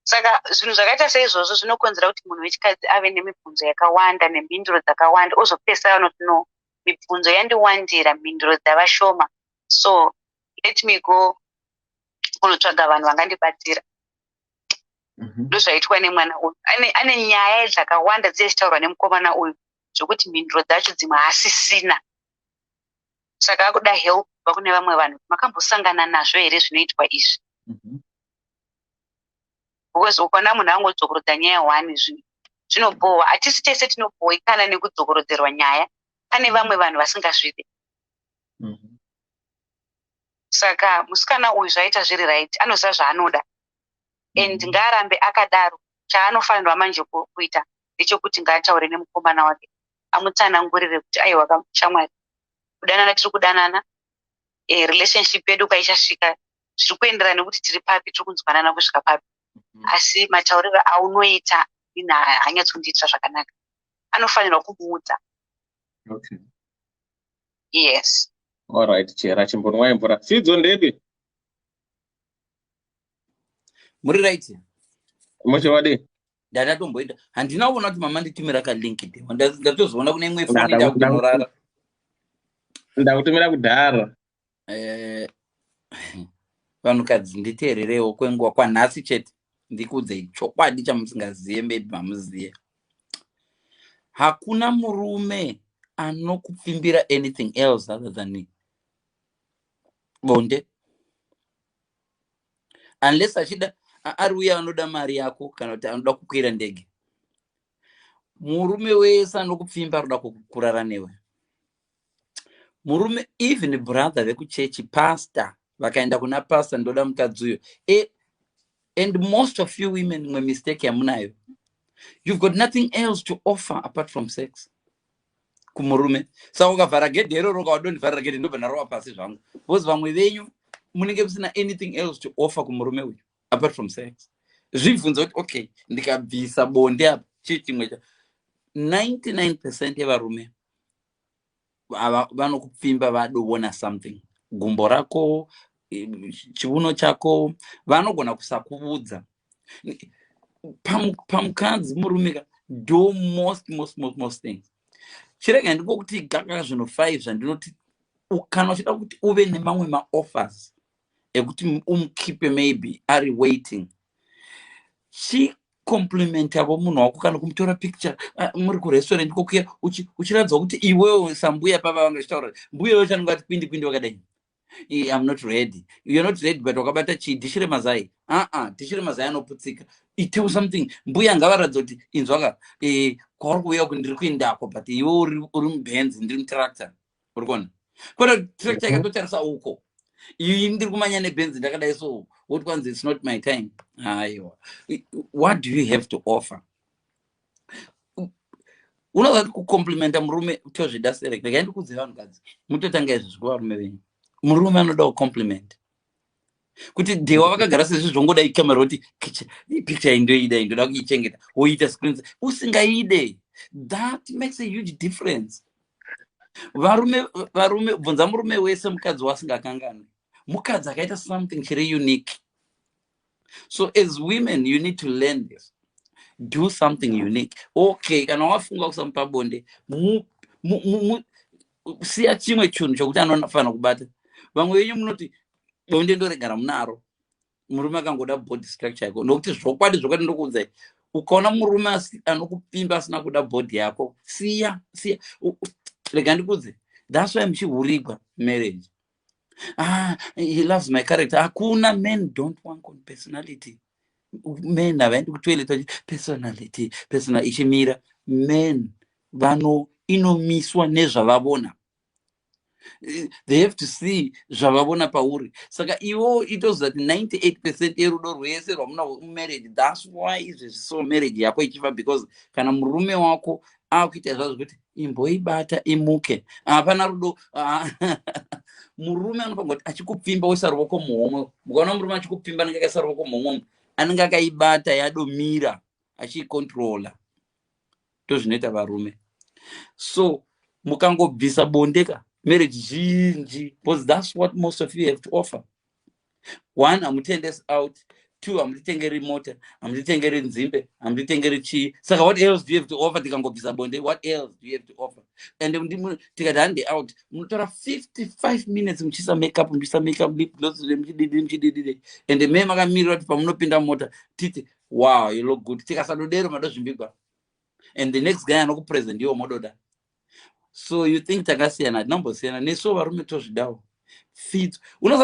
Saka zvinhu zvakaita seizvozvo zvinokonzera kuti munhu wechikadzi ave nemibvunzo yakawanda nemhinduro dzakawanda ozopesa anoti no mibvunzo yandiwandira mhinduro dzava shoma, so let me go kunotsvaga vanhu vangandibatsira. Ndozvaitwa nemwana uyu, ane nyaya dzakawanda dzichitaurwa nemukomana uyu zvokuti mhinduro dzacho dzimwe hasisina. Saka akuda help kubva kune vamwe vanhu. Makambosangana nazvo here zvinoitwa izvi? Because ukona munhu angodzokorodza nyaya one zvinobohwa. Hatisi tese tinobohwikana nekudzokorodzerwa nyaya. Pane vamwe vanhu vasingazvide. Saka musikana uyu zvaita zviri right, anoziva zvaanoda. And ngaarambe akadaro. Chaanofanirwa manje kuita ndechekuti ngaataure nemukomana wake. Amutsanangurire kuti aiwa shamwari. Kudanana tiri kudanana. Relationship yedu kaichasvika zviri kuenderana nekuti tiri papi, tiri kunzwanana kusvika papi. Asi matauriro aunoita hanyatsondiitira zvakanaka. Anofanirwa kumuudza. Okay. Yes. All right, chera chimbonwa mvura. Sidzo ndepi? Muri right. Mocho wade. Dada tomboita. Handina kuona kuti mama nditumira ka link ndi. Ndatozoona kune imwe phone ndakunorara. Ndakutumira kudhara. Vanhukadzi nditeererewo kwenguva kwanhasi chete. Ndikudze chokwadi chamusingaziye maybe mamuziye. Hakuna murume anokupfimbira anything else other than bonde. Unless achida ari uya anoda mari yako kana kuti anoda kukwira ndege. Murume wese anokupfimba anoda kurara newe. Murume, even brother vekuchechi, pastor, vakaenda kuna pastor ndoda mukadzi uyo. And most of you women mwe mistake yamunayo. You've got nothing else to offer apart from sex. Kumurume. Saka ukavhara gedhe iroro ukawadonivharira gedhe ndobva narowa pasi zvangu. Because vamwe venyu munenge musina anything else to offer kumurume uyu apart from sex. Zvibvunza kuti okay, ndikabvisa bonde apa chii chimwe cha 99% yevarume vanokupfimba vadoona something. Gumbo rako, chiuno chako, vanogona kusakuudza. Pamukadzi murume do most things. Chirega ndikokuti gaga zvino 5 zvandinoti kana uchida kuti uve nemamwe ma-offers ekuti umukipe maybe ari waiting. Compliment yavo munhu wako kana kumutora picture muri kurestaurant kokuya uchiratidza kuti iwewe sambuya pava vangachitaura mbuya wecho anongati kwindi wakadai. I'm not ready. You're not ready, but wakabata chi dishire mazai. Dishire mazai anoputsika. Tell something. Mbuya ngavaradza kuti inzwaka kwauri kuuya uku ndiri kuendako but iwe uri mubenzi ndiri mutractor. Uri kuona? Kona tractor ikatotarisa uko. Iyi ndiri kumanya nebenzi ndakadai so. What ones it's not my time. What do you have to offer? Unoda kukomplimenta murume utozvida select. Ndikaenda kudziva vanhukadzi. Mutotanga izvi zvikuvarume venyu. Murume anoda compliment. Kuti dewa vakagara sezvi zvongoda ikamera kuti picture indoida indoda kuichengeta woita screens usingaide. That makes a huge difference. Varume bvunza murume wese mukadzi wasingakangani. Mukadzi akaita something chiri unique. So as women you need to learn this. Do something unique. Okay, kana wafunga kusamupa bonde siya chimwe chinhu chokuti anofanira kubata. Vamwe venyu munoti bonde ndoregara munaro. Murume akangoda body structure yako. Nokuti zvokwadi ndokuudza. Ukaona murume anokupimba asina kuda body yako, siya. Rega ndikudze. That's why muchihurigwa marriage. He loves my character. Hakuna, men don't want personality. Men havaendi kutoilet personality ichimira. Men inomiswa nezvavavona. They have to see zvavavona pauri. Saka iwo itoziva kuti 98% yerudo rwese rwamuna marriage. That's why izvi so marriage yako ichifa, because kana murume wako akuita zvazvo kuti imboibata imuke, hapana rudo. Murume anofanirwa kuti achikupfimba oisa ruoko muhomwe. Mukaona murume achikupfimba anenge akaisa ruoko muhomwe, anenge akaibata yadomira achiikontrola. Ndozvinoita varume. So mukangobvisa bondeka marriage zhinji, because that's what most of you have to offer. One, hamutendesi out. Two, hamutitengeri mota, hamutitengeri nzimbe, hamutitengeri chii. Saka what else do you have to offer? Tikangobvisa bonde, what else do you have to offer? And tikati handi out, munotora 55 minutes muchisa makeup, lip gloss, muchididi. And me makamirira kuti pamunopinda mota, titi, wow, you look good. Tikasadodero madozvimbigwa. And the next guy anokupresent iwo mododa. So you think takasiyana, nambosiyana, neso varume tozvidawo. Feet.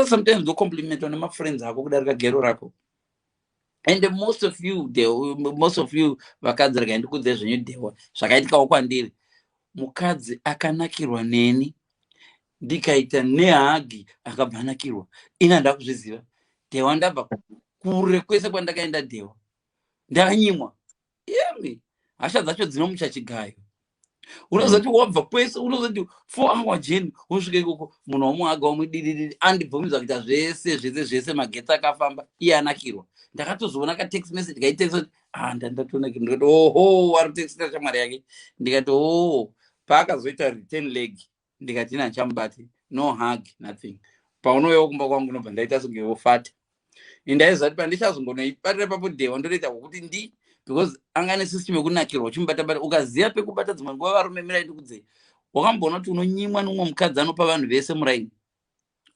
Sometimes do compliment on my friends ako kudarika gero rako. And most of you vakadzi rakaenda kudze zvenyu dewa zvakaitikawo kwandiri. Mukadzi akanakirwa neni ndikaita nehagi akabva anakirwa. Ina ndakuzviziva. Dewa ndabva kure kwese kwandakaenda dewa. Ndakanyimwa. Yemi. Hasha dzacho dzinomucha chigayo. Unozoti wabva kwese unozoti 4 hour journey usvike ikoko munhu wamuhaga wamudididi andibvumidzwa kuita zvese magetsi akafamba iye anakirwa. Ndakatozoona katext message kaitext kuti ndatonakirwa ndikati oho ari texta shamwari yake ndikati paakazoita return leg ndikati ina chamubati no hug nothing. Paunouyawo kumba kwangu nobva ndaita sungewofata. Indaiziva kuti pandichazongonoibatira papo dewa ndotoita kwokuti because angane system yekunakirwa uchimubatabata ukaziya pekubata dzimwe nguva varume miraini kudze wakamboona kuti unonyimwa nomumwe mukadzi anopa vanhu vese muraini.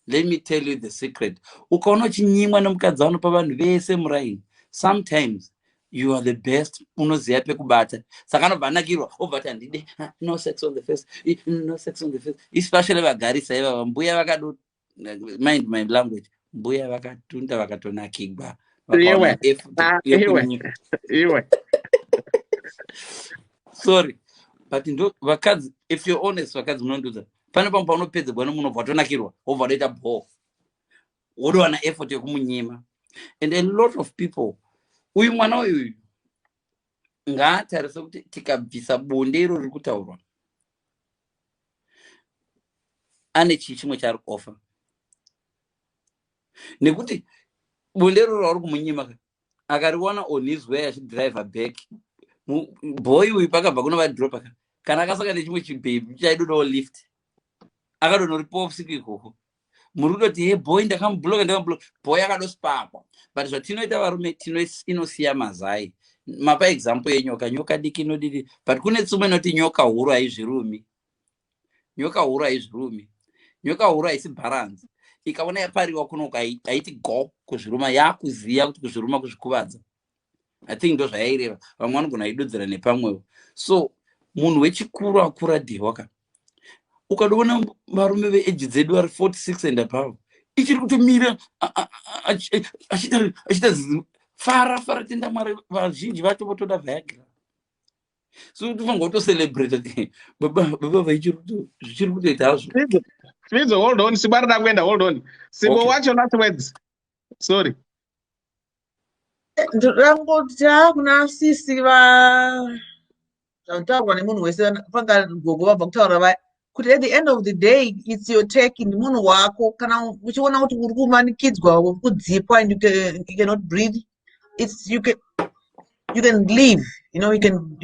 Let me tell you the secret. Ukaona uchinyimwa nomukadzi anopa vanhu vese muraini, sometimes you are the best. Unoziya pekubata saka anobva anakirwa obva ati handide no sex on the face, no sex on the face. Especially vagarisa ivava mbuya vakado mind my language, mbuya vakatunda vakatonakigwa vakaona iwe sorry but ndo vakadzi, if you're honest, vakadzi munondudza pane pamwe paunopedzerwa nomunhu obva atonakirwa obva adoita bho wodowana effort yekumunyima. And a lot of people, uyu mwana uyu ngaatarise kuti tikabvisa bonde iro riri kutaurwa ane chimwe chaari kuofa, nekuti bonde iro rauri kumunyima akariwana on his way achidrive back, boy uyu pakabva kunovadropa kana akasaka nechimwe chibhebi chaidodawo lift akadonoripawo usiku ikoko muri kutoti he boy ndakamubloka boy akadosipakwa. But zvatinoita varume inosiya mazai. Mapa example yenyoka diki inodidi, but kune tsumwe inoti nyoka huru haizvirumi. Nyoka huru haisi balance. Ikaona yapariwa kunoka haiti go kuzviruma, yakuziya kuti kuzviruma kuzvikuvadza. I think ndo zvayaireva vamwe vanogona aidodzera nepamwewo. So munhu wechikuru akura dhewaka ukadoona varume veeji dzedu vari 46 and above ichiri kutomira achita fara tenda mwari vazhinji vacho votoda Viagra. So tofanirwa kutocelebrate baba zvichiri kutoita hazvo. Fidzo, hold on, sibarida kuenda, hold on. Sibo, Okay. what's your last words? Sorry. Ndangota kuna sisi tautaurwa nemunhu wese panga gogo vabva kutaura vaya kuti at the end of the day it's your take in munhu wako. Kana uchiona kuti uri kumanikidzwa kudzipwa and you cannot breathe, it's you can leave, you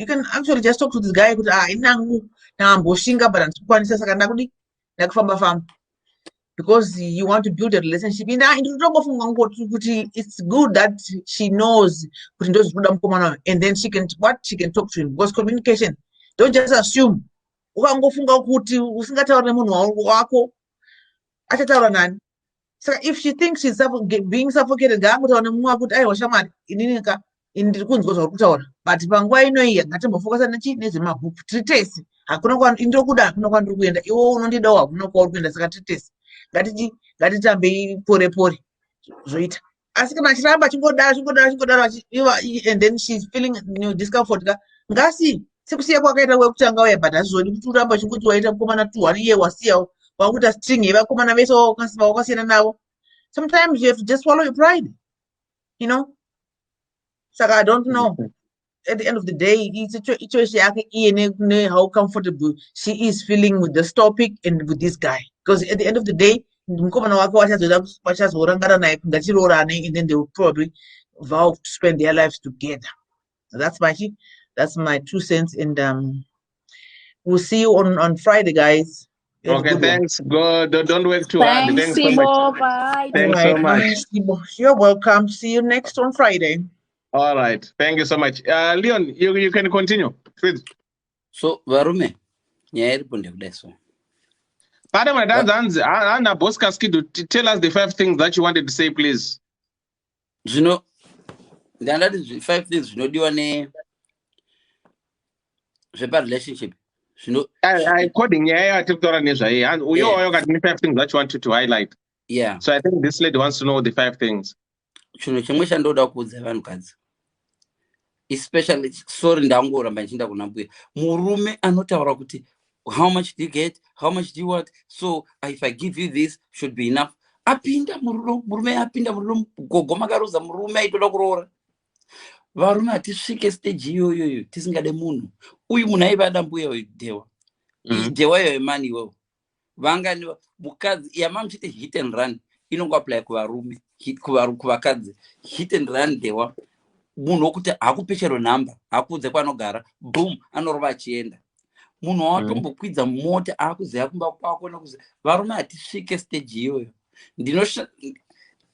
can actually just talk to this guy kuti inangu ndamboshinga but handikwanisa saka ndakufamba because you want to build a relationship. Ndinotongofunga kuti it's good that she knows kuti ndozvinoda mukomana wayo and then she can talk to him, because communication, don't just assume. Ukangofunga kuti usingataura nemunhu wako achataura nani? Saka if she thinks she's being suffocated ngaangotaura nemunhu wako kuti aiwa shamwari ininika ndiri kunzwa zvauri kutaura but panguva inoiya ngatimbofokasa nezvemabhuku tiri tese. Hakuna ndinokuda, hakuna kwandiri kuenda, iwo unondidawo hakuna kwauri kuenda, saka tiri tese ngatitambei pore zvoita. Asi kana achiramba chingodaro and then she's feeling discomfort ngasi sekusiya kwakaita wekutanga uya but hazvizodi kuti uramba chingoti waita mukomana tu iye wasiyawo wakuita string yevakomana vese wakasiyana navo. Sometimes you have to just swallow your pride, Saka I don't know. At the end of the day, it's a choice yake, how comfortable she is feeling with this topic and with this guy. Because at the end of the day, mukomana wake vachazorangana naye ngachiroorane, and then they will probably vow to spend their lives together. So that's my 2 cents, and we'll see you on Friday, guys. Have a Okay, good one. thanks. Go. Don't work too hard. Thanks, Thanks so much. Sibo. Bye. All Thanks so right, much. you're welcome. See you next on Friday. All right. Thank you so much. Leon, you can continue. Please. So varume nyaya iripo ndekudai so Madam, Anna Boskaski, tell us the 5 things that you wanted to say, please. zvino ndandati 5 things zvinodiwa zveparelationship zvino According to you 5 things that you wanted to highlight. yeah. So I think this lady wants to know the 5 things. Chinhu chimwe chandoda kuudza vanhukadzi, especially sorry ndangoramba nichinda kuna mbuya, murume anotaura kuti how much do you get, how much do you want, so if I give you this should be enough. Apinda murume apinda murume gogoma karuza murume aitoda kuroora. Varume hatisvike stage iyoyo tisingade munhu uyu munhu aivada mbuya uyu Dewa. Dewa iyoyo mani iwewo vangani mukadzi yamamuchite hit and run inongoapply kuvarume kuvakadzi. Hit and run Dewa munhu wokuti hakupe chero nhamba, hakuudze kwanogara, boom anorova achienda. Munhu watombokwidza mota akuziva kumba kwako nokuziva. Varume hatisvike stage iyoyo.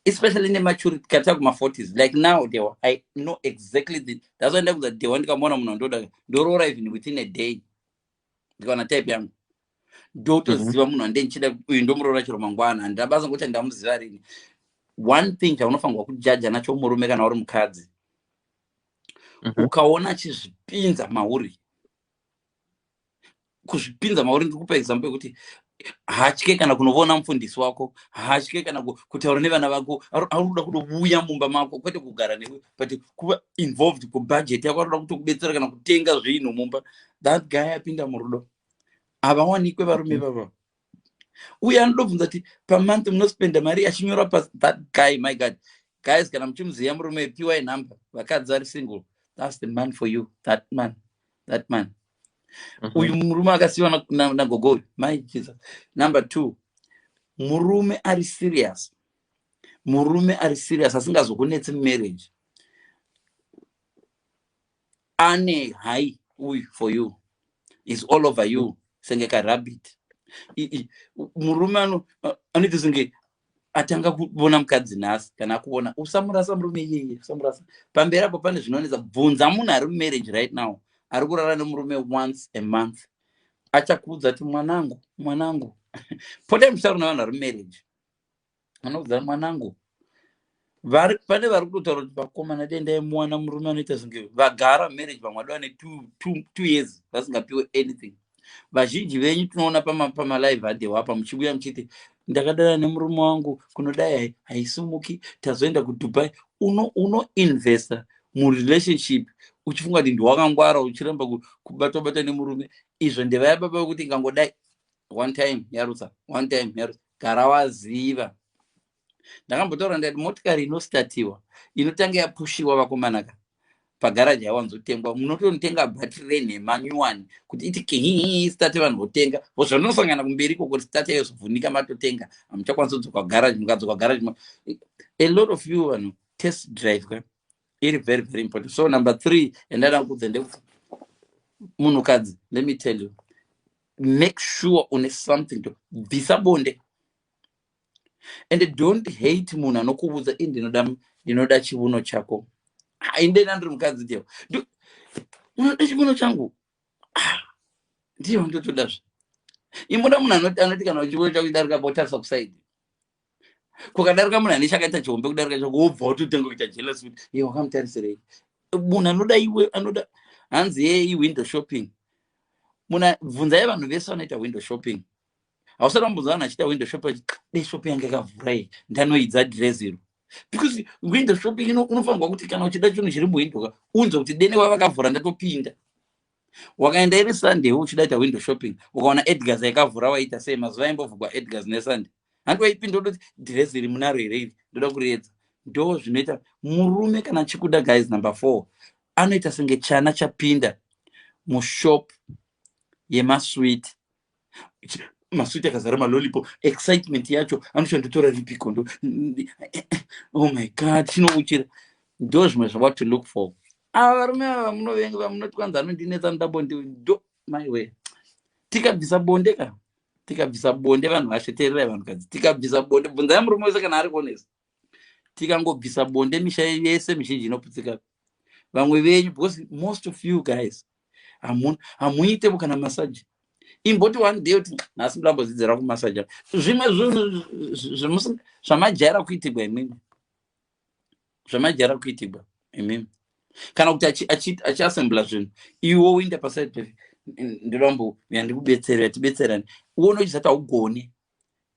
Especially in the maturity kata kuma 40s, like now Dewa, I know exactly that's why ndakuza Dewa ndikamona munhu ndoda ndoroora even within a day ndikaona type yangu ndotoziva munhu andenichida uyu ndomuroora chero mangwana handabasa kuti ndamuziva rini. One thing chaunofanirwa kujaja nacho murume kana uri mukadzi, ukaona achizvipinza mauri, kuzvipinza mauri ndikupa example yekuti hatye kana kunoona mufundisi wako, hatye kana kutaura nevana vako, arikuda kutovuya mumba mako kwete kugara newe but kuva involved kubudget yako, arikuda kutokubetsera kana kutenga zvinhu mumba. That guy apinda murudo. Havawanikwe varume vava. Uye anodobvunza kuti pamonth munospenda mari achinyora pasi. That guy, my God, guys, kana muchimuziva murume piwai number vakadzi vari single, that's the man for you. That man. Uyu murume akasiyiwa nagogo, my Jesus. Number 2, murume ari serious. Murume ari serious asingazokunetsi marriage. Ane hai uyu for you is all over you sengeka rabbit. Murume anoti senge atanga kuona mukadzi nhasi kana akuona usamurasa murume iyeye, usamurasa. Pamberi apo pane zvinonetsa. Bvunza munhu ari marriage right now ari kurara nemurume once a month, achakuudza kuti mwanangu pota musharo navanhu vari marriage anoudza mwanangu. Pane vari kutotaura kuti vakomana dendai muwana murume anoita senge vagara marriage vamwe vadova ne 2 years vasingapiwe anything. Vazhinji venyu tinoona pamalive aDewa apa muchibuya muchiti ndakadara nemurume wangu kunodai haisimuki, tazoenda kuDubai. Unoinvesta murelationship uchifunga kuti ndiwakangwara uchiramba kubatwa nemurume. Izvo ndevaya baba kuti ngangodai one time yarusa gara waziva. Ndakambotaura ndati motikari inostatiwa inotanga yapushiwa vakomanaka pagaraji yawanzotengwa, munototenga bhatiri renhema nyuwani kuti iti kihihi state vanhu votenga vozvanosangana kumberi kuti state yozovhunika matotenga hamuchakwanisa kudzoka garaji, mukadzoka garaji. A lot of you vanhu test drive iri very very important. So number 3 endada kudza ndekuti munhukadzi, let me tell you, make sure une something to bvisa bonde. And don't hate munhu anokuudza ndinoda chiuno chako. Indeni andiri mukadzi Dewa, unoda chiuno changu, ndiyo ndotodazve. Imoda munhu anoti kana chiuno chako chidarika botarisa kusaidi, kukadarika munhu ane chakaita chihombe kudarika chako wobva watotenga kuita jealous kuti iye wakamutarisirei. Munhu anoda iwe anoda hanzi yei window shopping. Munhu bvunzai vanhu vese vanoita window shopping. Hausati wambonzwa vanhu achiita window shopping dei shopping yangu yakavhura iyi ndanoidza dress iro. Because window shopping unofanirwa kuti kana uchida chinhu chiri muwindow unze kuti dene wavakavhura ndatopinda. Wakaenda iri Sunday uchida window shopping ukaona Edgar's yakavhura waita sei? Mazuva aimbovhurwa Edgar's neSunday. Handi waipinda kuti dress iri munaro here iri ndoda kuriedza. Ndo zvinoita murume kana chikuda. Guys, number 4 anoita senge chana chapinda mushop yemasweet. Masweet akazara malolipo, excitement yacho anoshandotora ripikondo. Oh my God, chinouchira. Ndo zvimwe what to look for. Varume ava munovenga munoti kwanza anondinetsa ndabonde ndo my way. Tikabvisa bonde ka tikabvisa bonde vanhu vashetererai vanhukadzi, tikabvisa bonde, bvunzai murume wese kana ari honest, tikangobvisa bonde misha yese mizhinji inoputsika. Vamwe venyu, because most of you guys hamuitewo kana masaji. Imboti one day kuti nhasi ndambodzidzira kumasaja, zvimwe zvinhu zvamajaira kuitigwa imimi, zvamajaira kuitigwa imimi, kana kuti achiasembla zvinhu iwo uinde paside ndirombo yandikubetsera tibetserani, uone uchizati haugoni.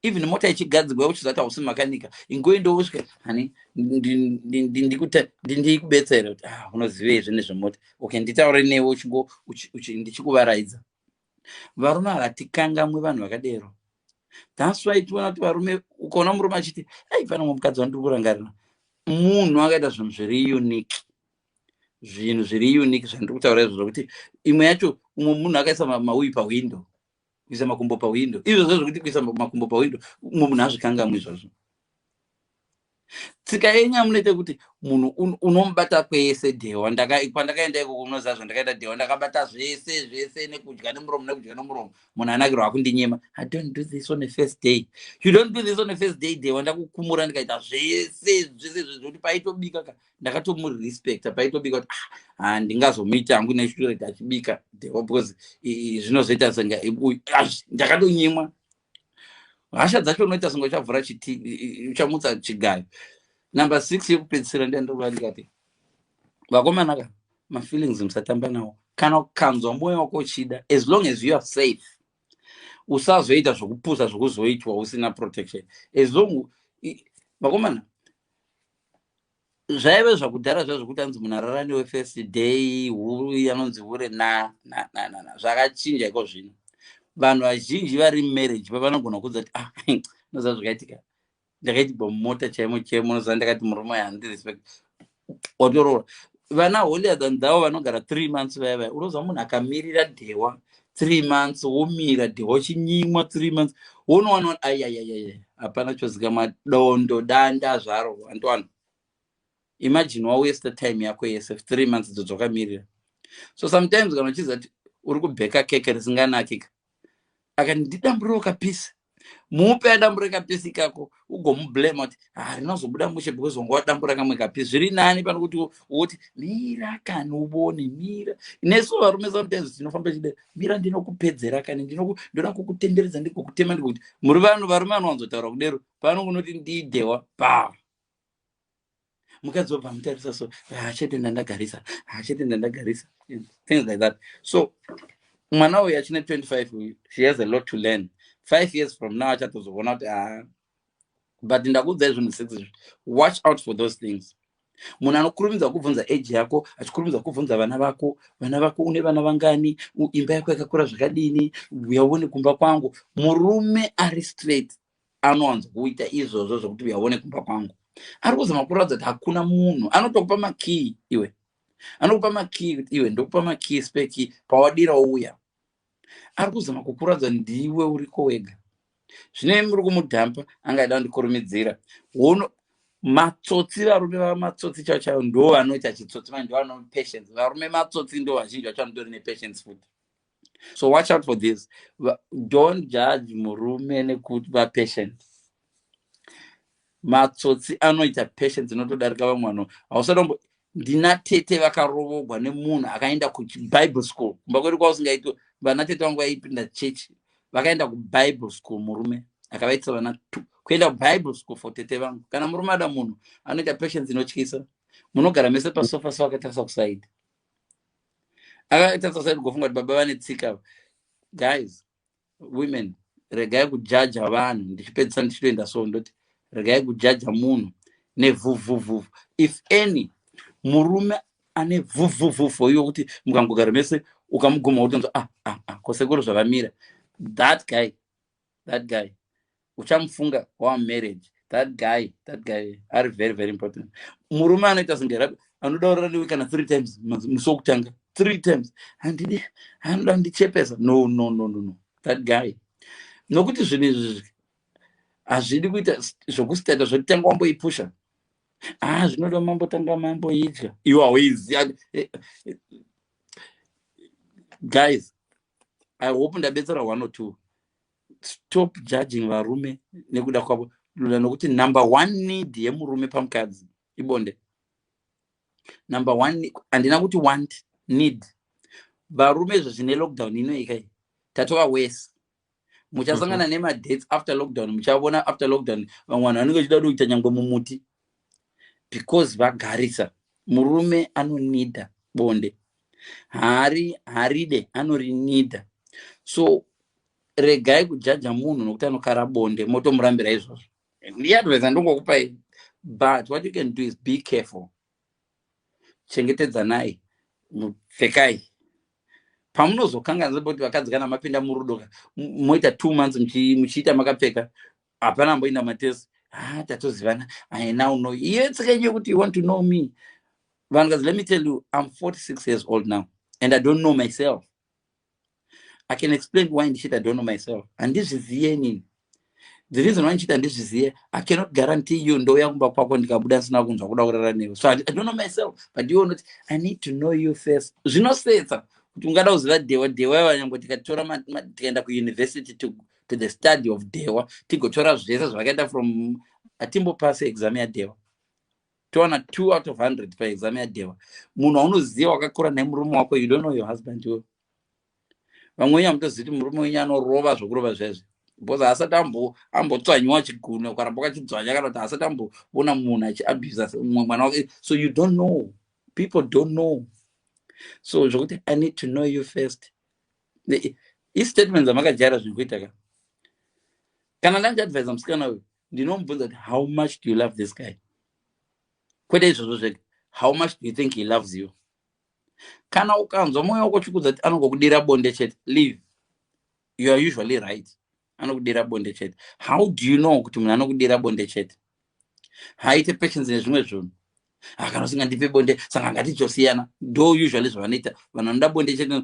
Even mota ichigadzirwa uchizati hausi makanika, ingoenda usvika hani ndikubetsera kuti unozivei zvine zvemota, okay nditaure newe ndichikuvaraidza. Varume havatikangamwe vanhu vakadero. That's why tiona kuti varume, ukaona murume achiti pana mukadzi wandiri kurangarira, munhu akaita zvinhu zviri unique, zvinhu zviri unique zvandiri kutaura izvo, zvokuti imwe yacho umwe munhu akaisa maui pawindo, kuisa makumbo pawindo, izvozvo zvokuti kuisa makumbo pawindo umwe munhu hazvikangamwe izvozvo. Tsika yenyu munoite kuti munhu unomubata kwese dhewa. Pandakaenda ikoko unoziva zvandakaita dhewa, ndakabata zvese nekudya nemuromo, munhu anakirwa akundinyema. I don't do this on a first day. You don't do this on a first day dhewa, ndakukumura ndikaita zvese zvokuti paitobika ndakatomurespecta, paitobika kuti handingazomuita hangu neshureti achibika dhewa, because zvinozoita senga ndakatonyimwa. Hasha dzacho unoita senga uchavhura uchamutsa chigayo. Number 6 yekupedzisira ndandova ndikati, vakomana ka, mafeelings musatamba nawo. Kana ukanzwa mwoyo wako uchida, as long as you are safe, usazoita zvokupusa zvokuzoitwa usina protection. As long vakomana, zvaive zvakudhara zvazvokuti anzi munhu ararani we-first day, huru anonzi hure zvakachinja iko zvino. Vanhu vazhinji vari marriage pavanogona kudza kuti noziva zvakaitika, ndakaitigwa mumota chaimo, noziva ndakati murume handirespect, watoroora. Vana holier than thou vanogara 3 months vaya, unoziva munhu akamirira dhewa 3 months, womira dhewa uchinyimwa 3 months, wonowana hapana chozika madondo danda zvaro Antoine. Imagine wawaste time yako yese 3 months dzodzakamirira. So sometimes kana uchiziva kuti uri kubheka keke risinganakika, akandidambura kapisi, mupe adambura kapisi kako, ugomublame kuti rinozobuda mushe because wanga wadambura kamwe kapisi. Zviri nani pano kuti woti mira kani ubone mira. Nesu varume sometimes tinofamba chide mira ndinokupedzera kani ndinoda kukutenderedza ndikokutema ndikuti muri vanhu varume vanowanzotaura kudero pano kunoti ndidhewa pa mukadzi wabva mutarisa so chete ndandagarisa things like that. So mwana uyu achine 25 she has a lot to learn. 5 years from now achatozoona kuti but ndakuudzai zvinhu 6 watch out for those things. Munhu anokurumidza kuvhunza age yako, achikurumidza kuvhunza vana vako une vana vangani, imba yako yakakura zvakadini, uyaone kumba kwangu. Murume ari straight anowanza kuita izvozvo zvokuti uyaone kumba kwangu. Ari kuzama kuratidza kuti hakuna munhu anotokupa makii iwe, anokupa makii kuti iwe ndokupa makii speki pawadira uya. Ari kuzama kukuradza ndiwe uriko wega. Zvine muri kumudhampa angaida kundikurumidzira. Matsotsi, varume vamatsotsi chaivo ndo vanoita chitsotsi, ndo vano patience. Varume matsotsi ndo vazhinji vacho vanodori nepatience futi. So watch out for this. Don't judge murume nekuti patient. Matsotsi anoita patience inotodarika vamwe vanhu. Hausadombo ndina tete vakarovogwa nemunhu akaenda kuBible school. Kumba kwedu kwausingaitwa vana tete vangu vaipinda church, vakaenda kuBible school murume akavaitisa vana 2 kuenda kuBible school for tete vangu. Kana murume ada munhu anoita patience inotyisa, munogara mese pasofa so akatarisa kusaidi. Akatarisa kusaidi gofunga kuti baba vane tsika. Guys, women, regai kujudge vanhu. Ndichipedzisa ndichitoenda so ndoti regai kujudge munhu nevhuvhuvhu. If any murume ane vhuvhuvhu iwo kuti mukangogara mese ukamuguma kuti kosekuru zvavamira, that guy uchamufunga wa marriage. That guy are very very important. Murume anoita sengera anodaurira newe kana 3 times musokutanga 3 times anoda ndichepesa. No, that guy. Nokuti zvinhu izvi hazvidi kuita zvokusitata zvotanga wamboipusha. Zvinoda mambotanga mamboidya iwe hauiziva. Guys, I hope ndabetsera 1 or 2. stop judging varume nekuda kwavo. Nokuti number one need yemurume pamukadzi ibonde. Number one, handina kuti want, need. Varume zvine lockdown inoika iyi tatova worse. Muchasangana nema-dates after lockdown, muchavona after lockdown vamwe vanhu vanenge vachida kuita nyangwe mumuti because vagarisa. Murume anonida bonde, haride anorinida. So regai kujaja munhu nokuti anokara bonde motomurambira izvozvo. Ndiadvise ndongokupai, but what you can do is be careful. Chengetedzanai, mupfekai. Pamunozokanganisa kuti vakadzi kana mapinda murudo moita 2 months muchiita makapfeka, hapana mboinda matesi, tatozivana, I now know you. It's okay kuti you want to know me. Vangas, let me tell you, I'm 46 years old now, and I don't know myself. I can explain why in shit I don't know myself. And this is the ending. The reason why in shit and this is here, I cannot guarantee you ndo yangu kwako ndikabuda sina kunzwa kuda kurara newe. So I don't know myself, but you know, I need to know you first. Zvinosetsa kuti ungada kuziva dewa wanyango tikatora tikaenda kuuniversity to the study of dewa, tigotora zvese zvakaenda from atimbopase exam yadewa. Towana 2 out of 100 pa exam yadewa. Munhu aunoziva wakakura nemurume wako, you don't know your husband you. Vamwe yamutoziva kuti murume wenyu anorova zvokurova zvezvo. Because asati ambotswanyiwa chigune ukaramba kachidzwanya kana kuti asati amboona munhu achiabuse mwana wake. So you don't know. People don't know. So zvokuti I need to know you first. These statements amakajara zvinokuita ka. Kana ndandiadvise musikana uyu, ndinomubvunza kuti how much do you love this guy? Kwete izvozvo zvega. How much do you think he loves you? Kana ukanzwa mwoyo wako uchikudza kuti anongokudira bonde chete, leave. You are usually right. Anokudira bonde chete. How do you know kuti munhu anokudira bonde chete? Haite patience nezvimwe zvinhu. Kana usingandipe bonde saka ngatichosiyana. Do usually zvavanoita. Vanhu vanoda bonde chete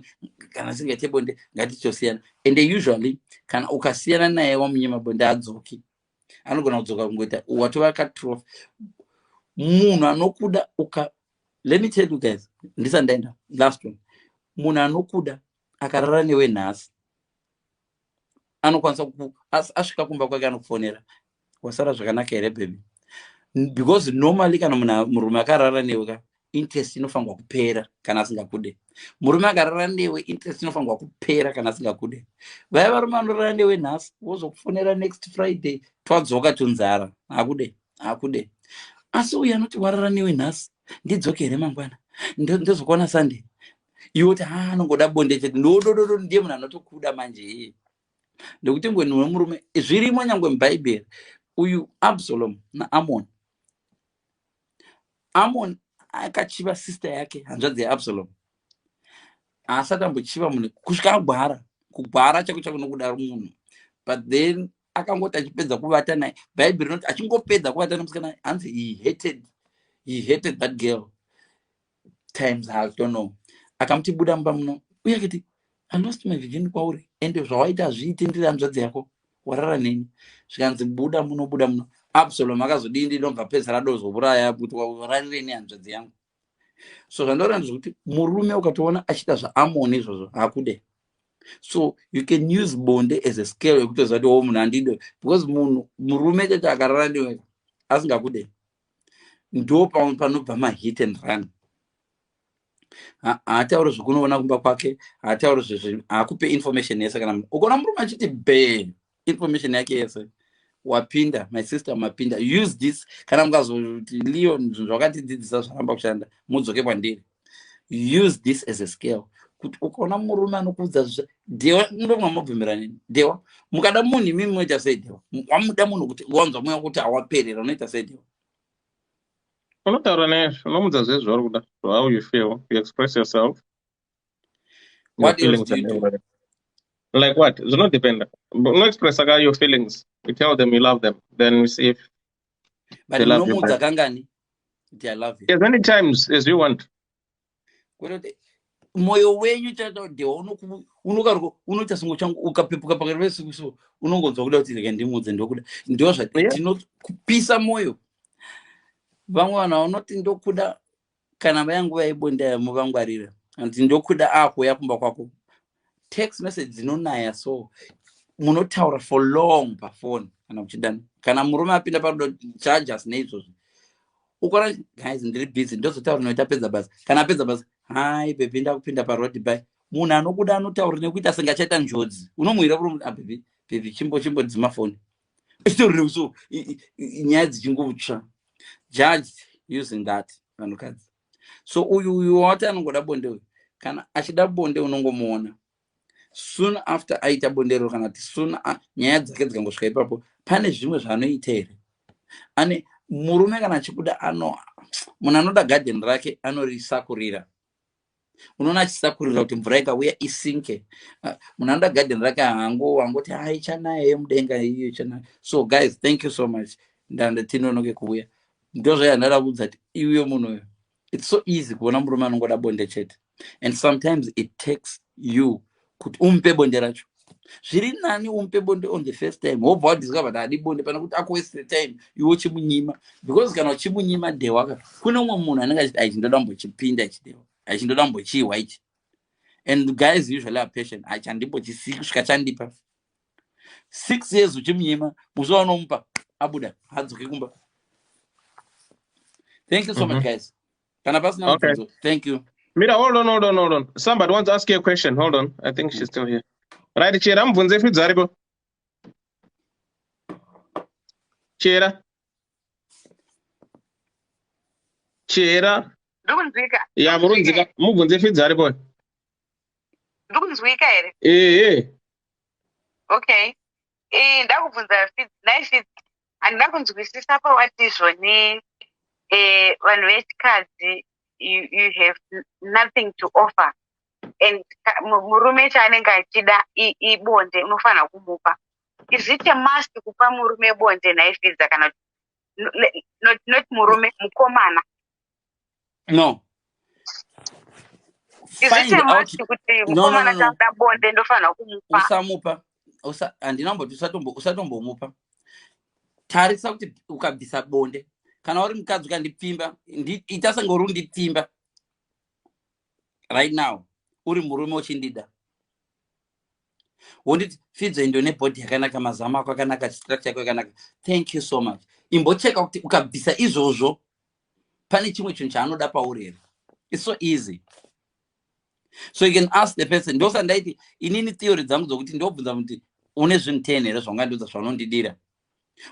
kana usingaite bonde ngatichosiyana. And they usually kana ukasiyana naye wamunyima bonde adzoki. Anogona kudzoka kungoita watova katrof. Munhu anokuda let me tell you guys, ndisandaenda last one. Munhu anokuda akarara newe nhasi, anokwanisa asvika kumba kwake anokufonera, wasara zvakanaka here baby? Because normally kana murume akarara newe ka interest inofanirwa kupera kana asingakude. Murume akarara newe interest inofanirwa kupera kana asingakude. Vaya varume vanorara newe nhasi wozokufonera next Friday twadzoka tunzara, hakude. Asi uyu anoti warara newe nhasi, ndidzoke here mangwana, ndozokuona Sunday, iwe kuti anongoda bonde chete, ndodododo ndiye munhu anotokuda manje. Ndokuti ngwenu wemurume zvirimo nyangwe mubhaibheri. Uyu Absalom naAmon, Amon akachiva sister yake hanzvadzi yaAbsalom, asati ambochiva munhu kusvika kugwara chako nokudaro munhu. But then akangoti achipedza kuvata naye, bhaibheri rinoti achingopedza kuvata nomusikana hanzi he hated that girl times I don't know. Akamuti buda mumba muno, uye akati I lost my virginity kwauri, ende zvawaita hazviiti ndiri hanzvadzi yako, warara neni. Zvikanzi buda muno. Absalom akazodii ndinobva pesa radozouraya kuti wararire nehanzvadzi yangu. So zvandora ndizvokuti murume ukatoona achiita zvaAmoni izvozvo hakude. So you can use bonde as a scale yekutoziva kuti munhu handido, because murume chete akarara newe asingakude, ndo panobva mahit and run. Haatauri zvokunoona kumba kwake, haatauri zvezve, hakupe information yese. Kana ukaona murume achiti be information yake yese, wapinda, my sister mapinda, use this. Kana mukazoti Leon zvakatidzidzisa zvaramba kushanda, mudzoke kwandiri. Use this as a scale. Kuti ukaona murume anokuudza dewa, ndomwamabvumira nini? Dewa, mukada munhu imimi munoita sei dewa? Wamuda munhu kuti wanzwa mweya kuti hawaperera, unoita sei dewa? Unotaura naye, unomudza zvese zvauri kuda, how you feel, you express yourself. What else do you do? Like what? Zvinodependa. Unoexpressa ka your feelings. You tell them you love them, then we see if But they love you. unomudza kangani kuti I love you? As many times as you want. Kuti moyo wenyu chaita dewa unoita sungo changu ukapepuka pakati pesuku so unongonzwa kuda kuti ndike ndimudze ndokuda. Ndiwo zvatinokupisa moyo. Vamwe vanhu vanoti ndokuda kana vayangu vaibonda muvangwarira. Anti ndokuda ako yakumba kwako. Text message dzinonaya so munotaura for long pafoni kana muchidana kana murume apinda parudo charges neizvozvo ukora guys ndiri busy ndozotaura noita pedza basa kana apedza basa hai bebi ndakupinda parodi by munhu anokuda anotaura nekuita sengachaita njodzi unomuhwira kuri bebi chimbodzima foni itori so nyaya dzichingotsva judge using that vanhukadzi. So uyu wati anongoda bonde uyu kana achida bonde unongomuona soon after aita bondero kana kuti soon nyaya dzake dzikangosvika ipapo pane zvimwe zvaanoita here ane murume kana achikuda munhu anoda gadheni rake anorisakurira unoona achisakurira kuti mvura ikauya isinke munhu anoda gadheni rake hangoti ichanaya yemudenga iyo ichanaya. So guys, thank you so much ndatinonoke kuuya ndozvayanhara kuudza kuti iuyo munhu uyo it's so easy kuona murume anongoda bonde chete and sometimes it takes you kuti umupe bonde racho zviri nani umupe bonde on the first time wobva wadiscover kuti hadi bonde pana kuti akuwaste time iwe uchimunyima because kana uchimunyima dehwaka kune umwe munhu anenge achiti achindoda mbochipinda ichidehwa achindoda mbochihwa ichi and guys usually are patient achandimbochisiyi kusvika chandipa 6 years uchimunyima musaunomupa abuda hadzoke kumba. Thank you so much guys. Kana pasina mubvunzo. Thank you. Mira, hold on. Somebody wants to ask you a question. Hold on. I think she's still here. Right, Chera, mubvunze fidzi aripo. Chera. Ndokunzwika. Ya, murunzika. Mubvunze fidzi aripo. Ndokunzwika here. Okay. Ndakubvunza fidzi, nayi fidzi. Handina kunzwisisa pawati zvoni vanhu vechikadzi you have nothing to offer and murume chaanenge achida ibonde unofanira kumupa. Is it a must kupa murume bonde naifidza kana not murume mukomana? No. Is it a must kuti mukomana chakuda bonde ndofanira kumupa? Usamupa. Handina mboti usatombomupa. Tarisa kuti ukabvisa bonde kana uri mukadzi ukandipfimba ita sengori undipfimba right now uri murume uchindida wonditi fidzo indo nebhodhi yakanaka mazama ako akanaka structure yako yakanaka thank you so much imbocheka kuti ukabvisa izvozvo pane chimwe chinhu chaanoda pauri here. It's so easy. So you can ask the person ndosandaiti inini theory dzangu dzokuti ndobvunza kuti une zvinhu 10 here zvaungandiudza zvaunondidira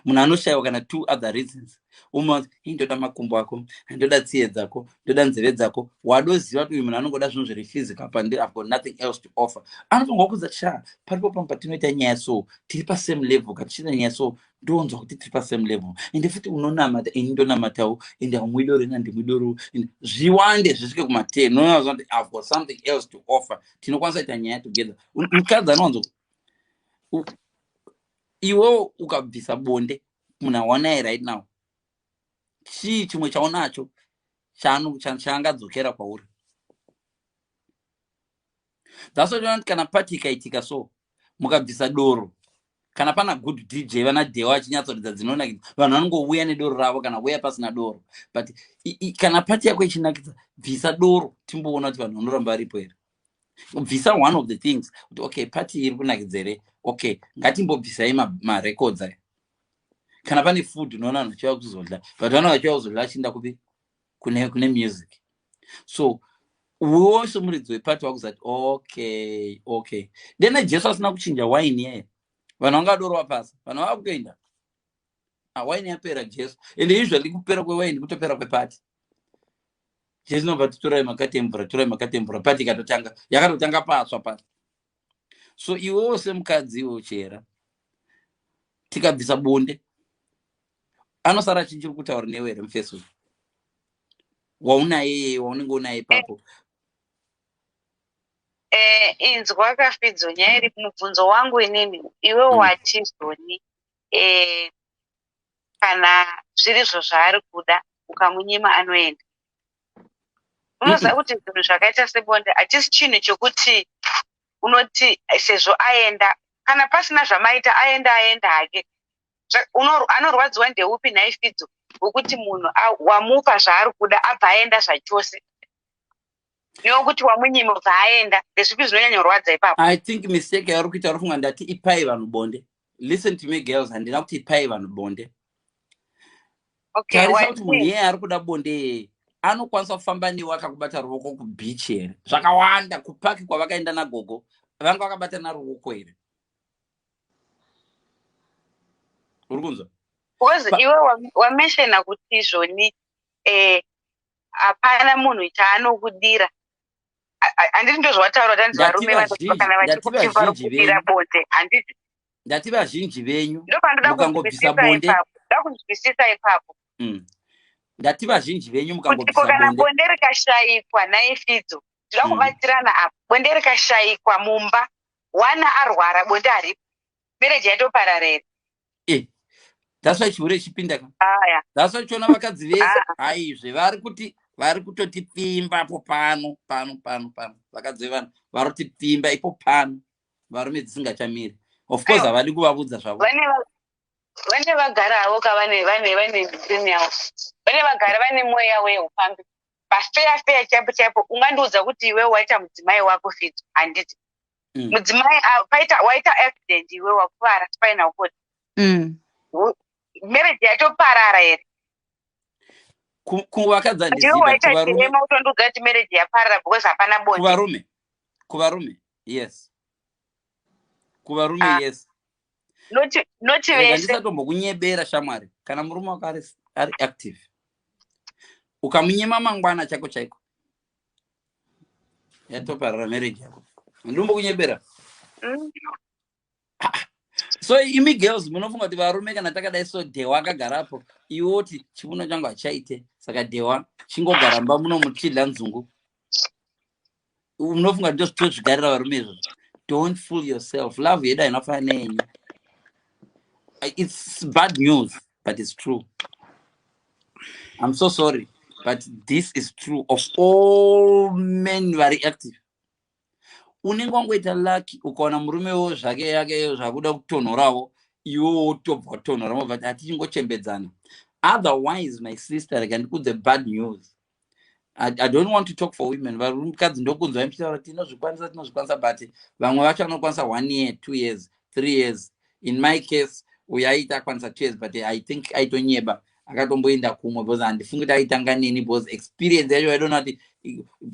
munhu anoshayiwa kana 2 other reasons umwe ndoda makumbo ako ndoda tsiye dzako ndoda nzeve dzako wadoziva kuti uyu munhu anongoda zvinhu zviri physical pandiri I've got nothing else to offer anotonga kuza paripo pamwe patinoita nyaya so tiri pasame level katichita nyaya so ndonzwa kuti tiri pasame level ende futi unonamata ini ndonamatawo ende hamwidoro nandimwidoro zviwande zvisvike kuma10 unoona kuti I've got something else to offer tinokwanisa kuita nyaya together. Mukadzi anowanzo iwewo ukabvisa bonde munhu awanaye right now chii chimwe chaunacho chaangadzokera kwauri. That's why kana pati ikaitika so mukabvisa doro kana pana good DJ vana dhewa achinyatsoridza dzinonakidza vanhu vanongouya nedoro ravo kana uya pasina doro but kana pati yako ichinakidza bvisa doro timboona kuti vanhu vanoramba varipo here. Bvisa one of the things kuti okay pati iri kunakidza here okay ngatimbobvisai marecords aya kana pane food unoona vanhu vachiva kuzodla but vana vachiva kuzodla achienda kupi kune music. So wose muridzi wepati wakuzati okay then Jesu asina kuchinja waini yeye vanhu vangadorwa pasi vanhu vakutoenda waini yapera Jesu ende usually kupera kwewaini kutopera kwepati. Jesu nobva torai makati emvura pati yakatotanga paswa pati. So iwewo semukadzi iwo Chera tikabvisa bonde anosara chichiri kutaura newe here mufeso waunaye waunenge unaye ipapo. Inzwa kafidzo nyaya iri kumubvunzo wangu inini iwe wati zvoni kana zvirizvo zvaari kuda ukamunyima anoenda unoziva kuti zvinhu zvakaita sebonde hatisi chinhu chokuti unoti sezvo aenda kana pasina zvamaita aenda hake anorwadziwa ndeupi nhaifidzo wokuti munhu wamupa zvaari kuda abva aenda zvachose. Nekuti wamunyimo bvaenda ndezvipi zvinonyanya kurwadza ipapo. I think mistake yauri kuita uri funga ndati ipai vanhu bonde. Listen to me girls, handina kuti ipai vanhu bonde. Okay, Tarisa kuti munhu iye ari kuda bonde anokwanisa kufamba newe akakubata ruoko kubeach here. Zvakawanda kupaki kwavakaenda nagogo vanga vakabata naruoko here. Uri kunzwa? Because iwe wameshena kuti zvoni hapana munhu chaanokudira. Handiti ndozvataura tanzi varume kana vachikuti varikudira bonde. Handiti. Ndati vazhinji venyu mukangobvisa bonde. Ndoda kunzwisisa ipapo. Ndati vazhinji venyu mukangobvisa bonde. Kana bonde rikashayikwa naifidzo. Ndoda kubatsirana apo. Bonde rikashayikwa mumba. Wana arwara bonde haripo. Mereji yatopararira. That's why chiure chipinda ka. That's why chona vakadzi vese aizve vari kutoti pimba po pano. Vakadzi vanhu varoti pimba ipo pano. Varume dzisingachamiri. Of course havadi kuvabudza zvavo. Vane vagarawo kavane ndimi yavo. Vane vagara vane mweya weupambi. Pafeya chaipo ungandiudza kuti iwe waita mudzimai wako fito. Handiti. Mudzimai waita accident iwe wakuvara spinal cord. Marriage yatoparara here. Kuvakadza ndiziva kuvarume utondoudza kuti marriage yaparara because hapana bonde. Kuvarume yes. Kuvarume yes. Noti vese. Ndisatombokunyebera shamwari kana murume wako ari active. Ukamunyema mangwana chako chaiko. Yatoparara marriage yako. Ndombokunyebera. So imi girls munofunga kuti varume kana takadai so Dewa akagarapo iwoti chiuno changu achaite saka Dewa chingogara mba muno muchidla nzungu. Munofunga kuti ndozvigarira varume izvo. Don't fool yourself. Love yedu hainafana yenyu. It's bad news but it's true. I'm so sorry but this is true of all men very active. Unenge wangoita lucky ukaona murume wo zvake yake zvakuda kutonhorawo iwo tobva kutonhora mobva tichingochembedzana. Otherwise my sister ndikudze bad news. I don't want to talk for women. Varumukadzi ndokunzwa imitaura tinozvikwanisa but vamwe vacho vanokwanisa 1 year 2 years 3 years. In my case uyaita kwanisa 2 years but I think aitonyeba akatomboenda kumwe because handifungi kuti aitanga nini because experience yacho I don't know kuti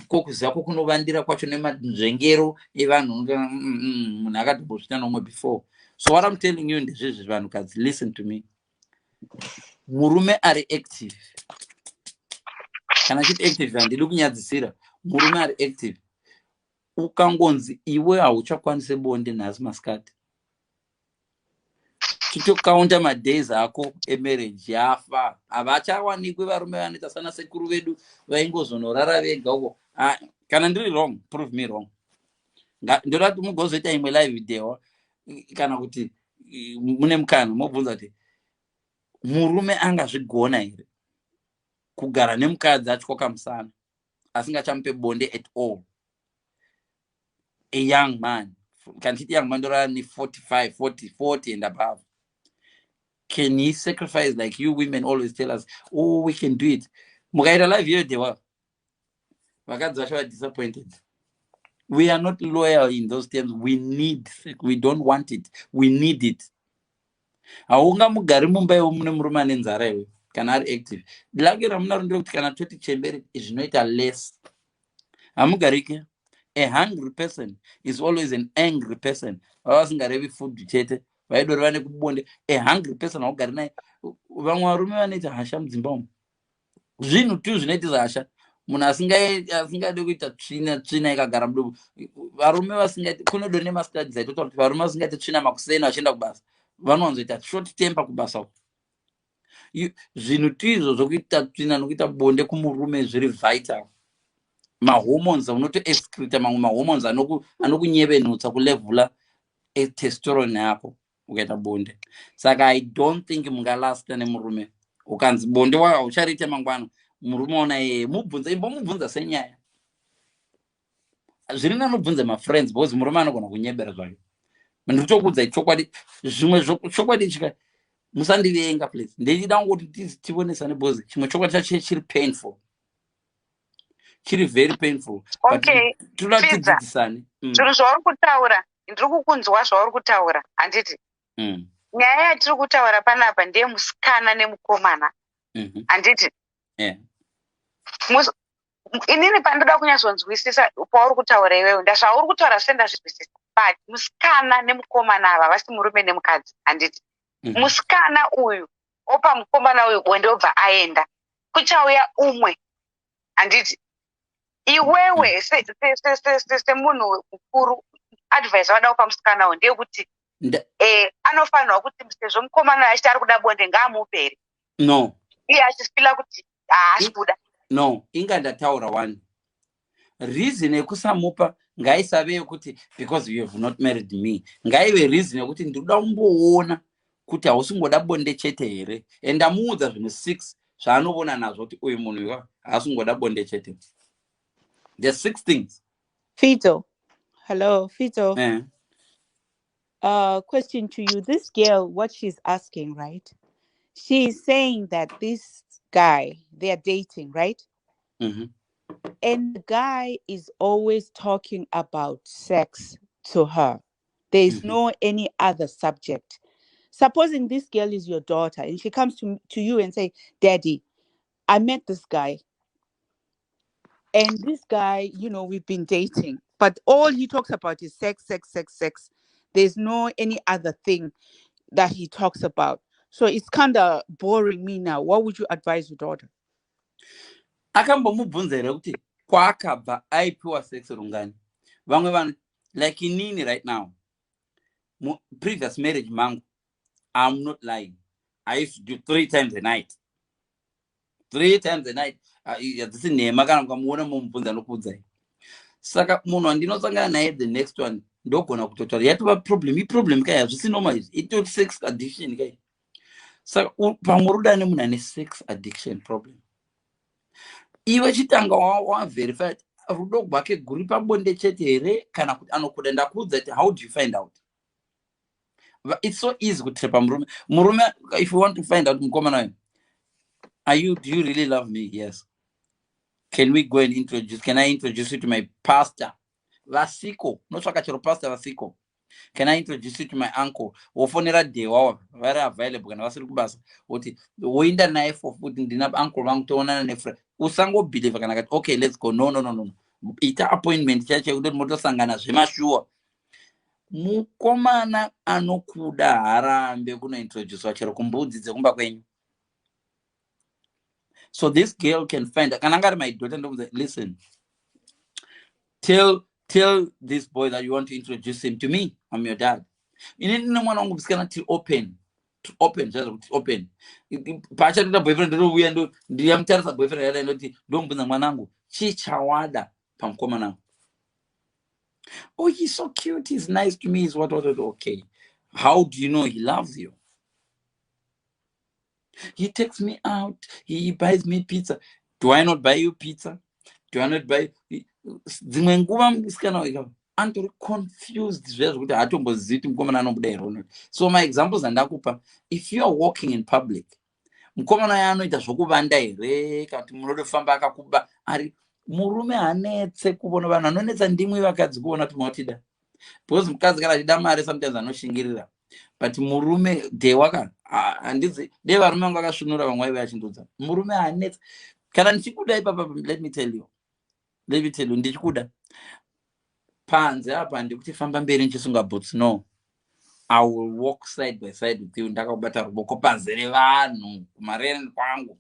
kokuziva kunovandira kwacho nemanzvengero evanhu munhu akatombosvita nomwe before. So what I'm telling you ndezvezvi vanhukadzi, listen to me. Murume ari active. Kana chiti active handidi kunyadzisira. Murume ari active. Ukangonzi iwe hauchakwanise bonde nhasi masikati. Chitokaunta madays ako emarriage yafa. Havachawanikwi varume vanoita sana sekuru vedu vaingozonorara vega uko. Kana ndiri wrong, prove me wrong. Ndoda kuti mugozoita imwe live video kana kuti mune mukana mobvunza kuti murume angazvigona here kugara nemukadzi atyoka musana asingachamupe bonde at all. A young man, can hit young man ndorara ni 45, 40 and above. Can he sacrifice like you women always tell us, oh, we can do it? Mukaita live here dewa. Vakadzi vacho are disappointed. We are not loyal in those terms. We don't want it. We need it. Haunga mugari mumba iwo mune murume ane nzara iwe kana ari active. Lagi ramuna ndikuti kana toti chembere zvinoita less. Hamugarike. A hungry person is always an angry person. Vasingarevi food chete. Vaidori vane kubonde. A hungry person haugari naye. Vamwe varume vanoita hasha mudzimba umu. Zvinhu tu zvinoita hasha. Munhu asingade kuita tsvina ikagara mudubu. Varume vasingaiti kunodori nemastudies aitotaura kuti varume vasingaiti tsvina makuseni vachienda kubasa vanowanzoita short temper kubasa uko. Zvinhu tu izvo zvokuita tsvina nokuita bonde kumurume zviri vital. Mahormones unotoexcreta mamwe mahormones anokunyevenutsa kulevhula testosterone yako ukaita bonde. Saka I don't think mungalasta nemurume. Ukanzi bonde uchariite mangwana murume ona mubvunza senyaya. Zviri nanobvunza mafriends because murume anogona kunyebera zvake. Ndinotokuudza chokwadi zvimwe chokwadi chika musandivenga please. Ndechida ngoti tivonesane because chimwe chokwadi chacho chiri painful. chiri very painful. Okay, But toda Fidza, tidzidzisane. zvinhu zvauri kutaura ndiri kukunzwa zvauri kutaura handiti nyaya yatiri kutaura panapa ndeye musikana nemukomana handiti inini pandoda kunyatsonzwisisa pauri kutaura iwewe ndazvauri kutaura sendazvinzwisisa, but musikana nemukomana ava vasi murume nemukadzi handiti. Musikana uyu opa mukomana uyu bonde obva aenda, kuchauya umwe handiti. Iwewe semunhu mukuru advice wada kupa musikana uyu ndeyekuti anofanirwa kuti sezvo mukomana achiti ari kuda bonde ngaamuperi. No, iye achifila kuti haasi kuda. No, inga ndataura one reason yekusamupa ngaisave yokuti because you have not married me, ngaive reason yokuti ndinoda kumboona kuti hausingoda bonde chete here, and ndamuudza zvinhu 6 zvaanoona nazvo kuti uyu munhu haasingoda bonde chete. There's 6 things. Fito, hello, Fito. Question to you. This girl, what she's asking, right? She's saying that this guy, they are dating, right? And the guy is always talking about sex to her. There is no any other subject. Supposing this girl is your daughter and she comes to you and say, Daddy, I met this guy. And this guy, you know, we've been dating. But all he talks about is sex, sex, sex, sex. There's no any other thing that he talks about. So it's kind of boring me now. What would you advise your daughter? Akambomubvunza here kuti kwaakabva aipiwa sex rungani. Vamwe vanhu like inini right now. Previous marriage mangu, I'm not lying. I used to do 3 times a night. 3 times a night. This is nema kana mukamuona mumubvunza nokuudzai. Saka munhu andinosangana naye the next one ndogona kutotaura yatova problem kai hazvisi normal izvi ito sex addiction kai. Saka pamwe ruda nemunhu ane sex addiction problem, iwe chitanga waverify rudo rwake guri pabonde chete here kana kuti anokuda. Ndakuudza kuti how do you find out? It's so easy kutrepa murume. If you want to find out mukomana wayo, do you really love me? Yes. Can we go and can I introduce you to my pastor? Vasiko, not chero pastor Vasiko. Can I introduce you to my uncle? Wofonera de wow, very available. Kana vasiri kubasa. Oti woinda naye for food ndina uncle wangu toona na friend. Usango believe kana kati okay, let's go. No. Ita appointment chache kuti motosangana zvemashuwa. Mukomana anokuda harambe kuno introduce wachero kumbudzi dzekumba kwenyu. So this girl can find. Can I get my daughter? Listen. Tell this boy that you want to introduce him to me. I'm your dad. You need no one to open. To open. Pacha to the boyfriend. We and do. I'm telling the boyfriend. I don't bring the manangu. Chichawada. Pamkomana. Oh, he's so cute. He's nice to me. He's what? Okay. How do you know he loves you? He takes me out. He buys me pizza. Do I not buy you pizza? Do I not buy? I'm confused. So my examples and if you are walking in public, murume hanetse kubona vanhu anonetsa ndimwe vakadzi kuona tumotida because mukadzi kana achida mari sometimes anoshingirira, but murume dewaka handidzi devarume vangu vakasvinura vamwe vaive vachindudza murume hanetsa kana ndichikuda ipapa. Let me tell you ndichikuda panze apa handikuti famba mberi ndichisunga boots. No, I will walk side by side with you ndakabata ruboko pazere vanhu kumareni kwangu.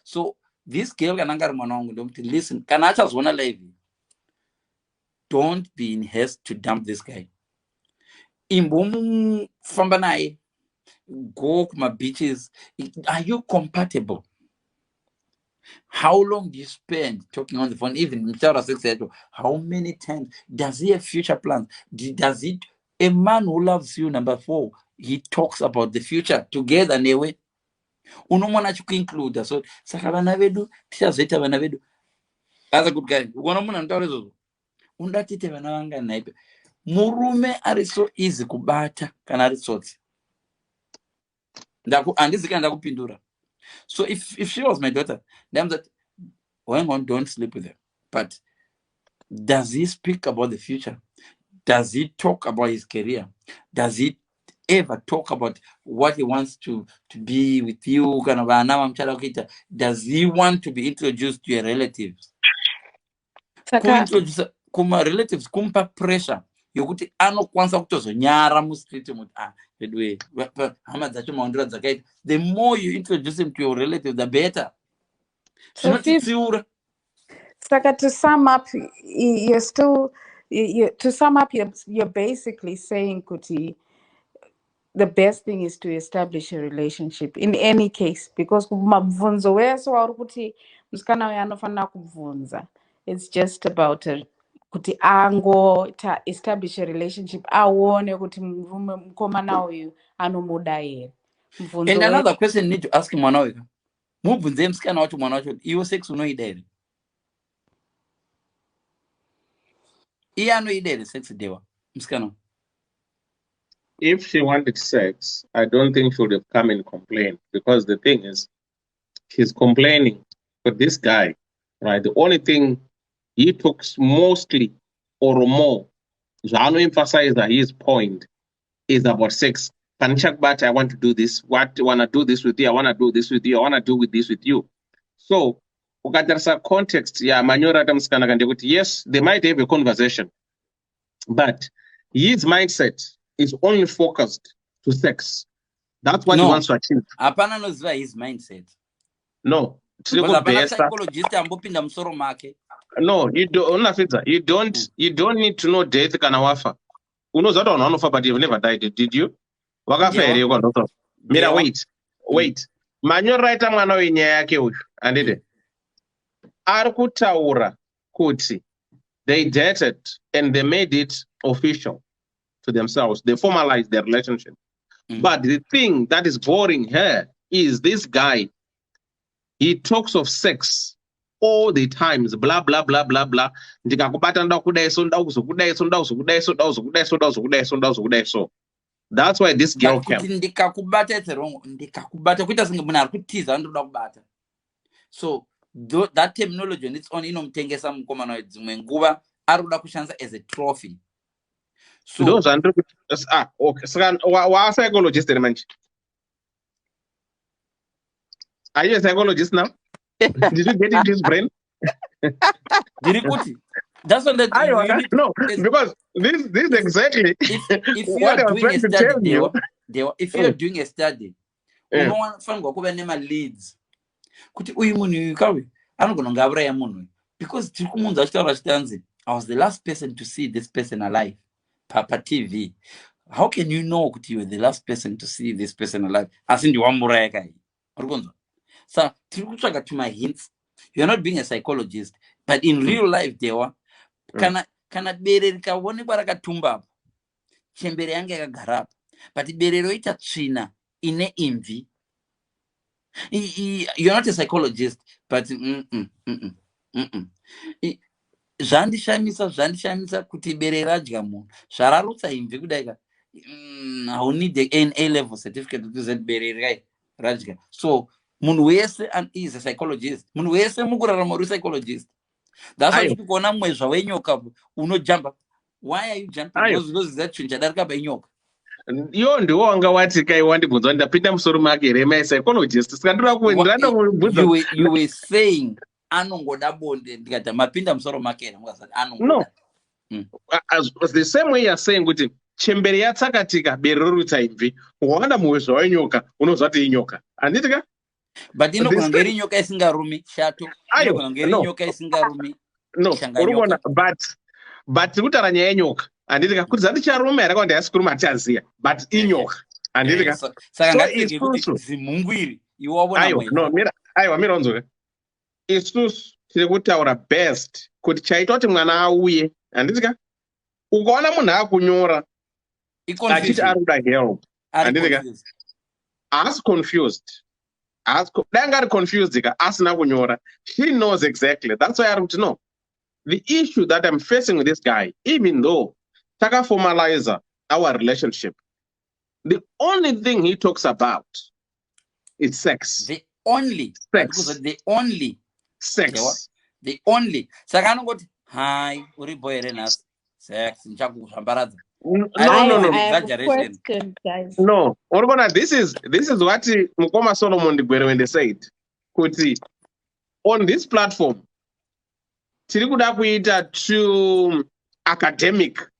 So this girl kananga mwana wangu ndomuti listen, kana achazona live, don't be in haste to dump this guy. Imbomufamba naye, go kuma beaches. Are you compatible? How long do you spend talking on the phone? Even how many times does he have future plans? Does it? A man who loves you, number 4, he talks about the future together anyway. Unomwana chikuinclude. So saka vana vedu tichazoita vana vedu. That's a good guy. Ukaona munhu anotaura izvozvo undatite vana vanga naipe. Murume ari so easy kubata kana ari tsotsi. Handizi kana ndakupindura. So if she was my daughter, then that hang on, don't sleep with her. But does he speak about the future? Does he talk about his career? Does he ever talk about what he wants to be with you? Does he want to be introduced to your relatives? Kuintroduce kuma relatives kumpa pressure yokuti anokwanisa kutozonyara mustreet muti bedwe hama dzacho maondero dzakaita. The more you introduce him to your relatives, the better. Zvinotitsiura. Saka, to sum up, you're still to sum up, you're basically saying, Kuti, the best thing is to establish a relationship in any case, because kumabvunzo wese wauri kuti musikana uyu anofanira kubvunza, it's just about kuti establish a relationship, aone kuti murume mukomana uyu anomuda here. And another question you need to ask mwana uyu, mubvunze musikana wacho mwana wacho, iwe sex unoida here? Iye anoida here sex dewa musikana? If she wanted sex, I don't think she would have come and complained, because the thing is, she's complaining for this guy, right? The only thing he talks mostly or more, Zano emphasize that his point is about sex. Panchak Bat, I want to do this. What I want to do this with you? I want to do this with you. I want to do this with you. So, there's a context. Yeah, yes, they might have a conversation, but his mindset is only focused to sex. That's what he wants to achieve. Apana noziva his mindset. No. Psychologist ambopinda musoro make. No, you don't. You don't need to know death kana wafa. Unoziva kuti vanhu vanofa, but you've never died. Did you? Wakafa here kwanofa. Mira, wait. Manyora aita mwana wenyaya yake uyu. Andide. Ari kutaura kuti they dated and they made it official to themselves. They formalized their relationship. But the thing that is boring her is this guy. He talks of sex all the times, blah blah blah blah blah. That's why this girl came. So that terminology on its own inomtengesa mukomana wedzimwe nguva aruda kushandisa as a trophy. So those okay. So wa psychologist manje. Are you a psychologist now? Did you get into his brain? That's what no, because this exactly. If you are doing a study, if you are doing a study, unofanirwa kuva nema-leads kuti uyu munhu uyu kawe anogona kunge auraya munhu because tiri kumunza achitaura chitanzi I was the last person to see this person alive pa-TV. How can you know kuti you were the last person to see this person alive asi ndiwamuraya kai? Urikunzwa? So tiri kutsvaga tuma hints. You're not being a psychologist, but in real life dewa kana bere rikaonekwa rakatumba apo chembere yange yakagara apo but bere roita tsvina ine imvi. You're not a psychologist, but zvandishamisa kuti bere radya munhu zvararutsa imvi kudaika haunid an A-level certificate kuti uzeti bere rai radya. So munhu wese is a psychologist. Munhu wese mukurarama uri psychologist. That's why kuona mwezva wenyoka unojumpa. Why are you jumping? Because that chinchadarika benyoka. Yo ndiwo wanga wati kai wandibvunza ndapinda musoro make rema psychologist sikandira kuendana kubvunza. You were saying anongoda bonde ndikati mapinda musoro make mukasati anongoda. No. As the same way you're saying kuti chembere yatsakatika bere rorutsa imvi wawanda muwezva wenyoka unozva kuti inyoka anditika. But inogona ngeri nyoka isingarumi shato. Inogona ngeri nyoka isingarumi. No, urikona but kutara nyaya yenyoka anditika kuti zati charume here kwanda yasikuruma atiaziya but inyoka anditika. Saka ngatirege kuti zimhungwiri iwawona mwe. No, mira onzoka. Isusu tiri kutaura best kuti chaitwa kuti mwana auye anditika. Ukaona munhu akunyora achiti arikuda help anditika. As confused. Danga ari confused ka asina kunyora. She knows exactly. That's why I want to know. The issue that I'm facing with this guy, even though Taka formalizer our relationship, the only thing he talks about is sex. The only sex. the only saka anongoti hai uri boy here nhasi sex ndichakushambaradza. No. I have a Exaggeration. question, guys. No, Orgona, this is what Mukoma Solomon when they said. Kuti, on this platform, tiri kuda kuita true academic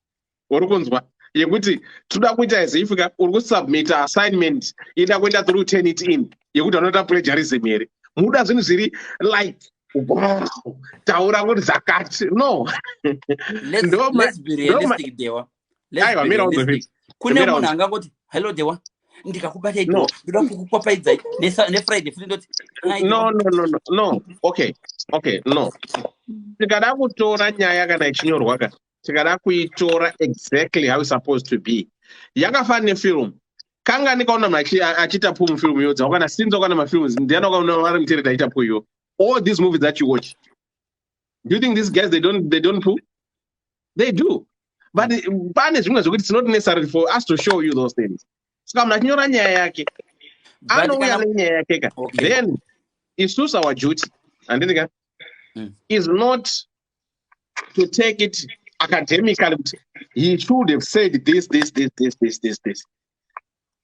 urikunzwa yekuti toda kuita as if uri kusubmit assignment ida kuenda through turn it in yekuti vanoita plagiarism here muda zvinhu zviri like wow taura kuti zakati no. Let's be realistic, Dewa. Let's be realistic. Kune munhu angangoti hello Dewa ndikakubatai Dewa ndoda kukupapaidzai nefriday firi ndoti no. Okay, no. Tikada kutora nyaya kana ichinyorwa ka tikada kuitora exactly how it's supposed to be. Yakafanana nefilm. Kanga nikaona achita pull film yodza wakana since wakana mafilms ndiana wakaona vari mutereta aita pull yo. All these movies that you watch, do you think these guys they don't pull? They do. But it's not necessary for us to show you those things. Saka mna chinyora nyaya yake. Anouya nenyaya yake ka. Then it's also our duty. And then is not to take it academically. He should have said this.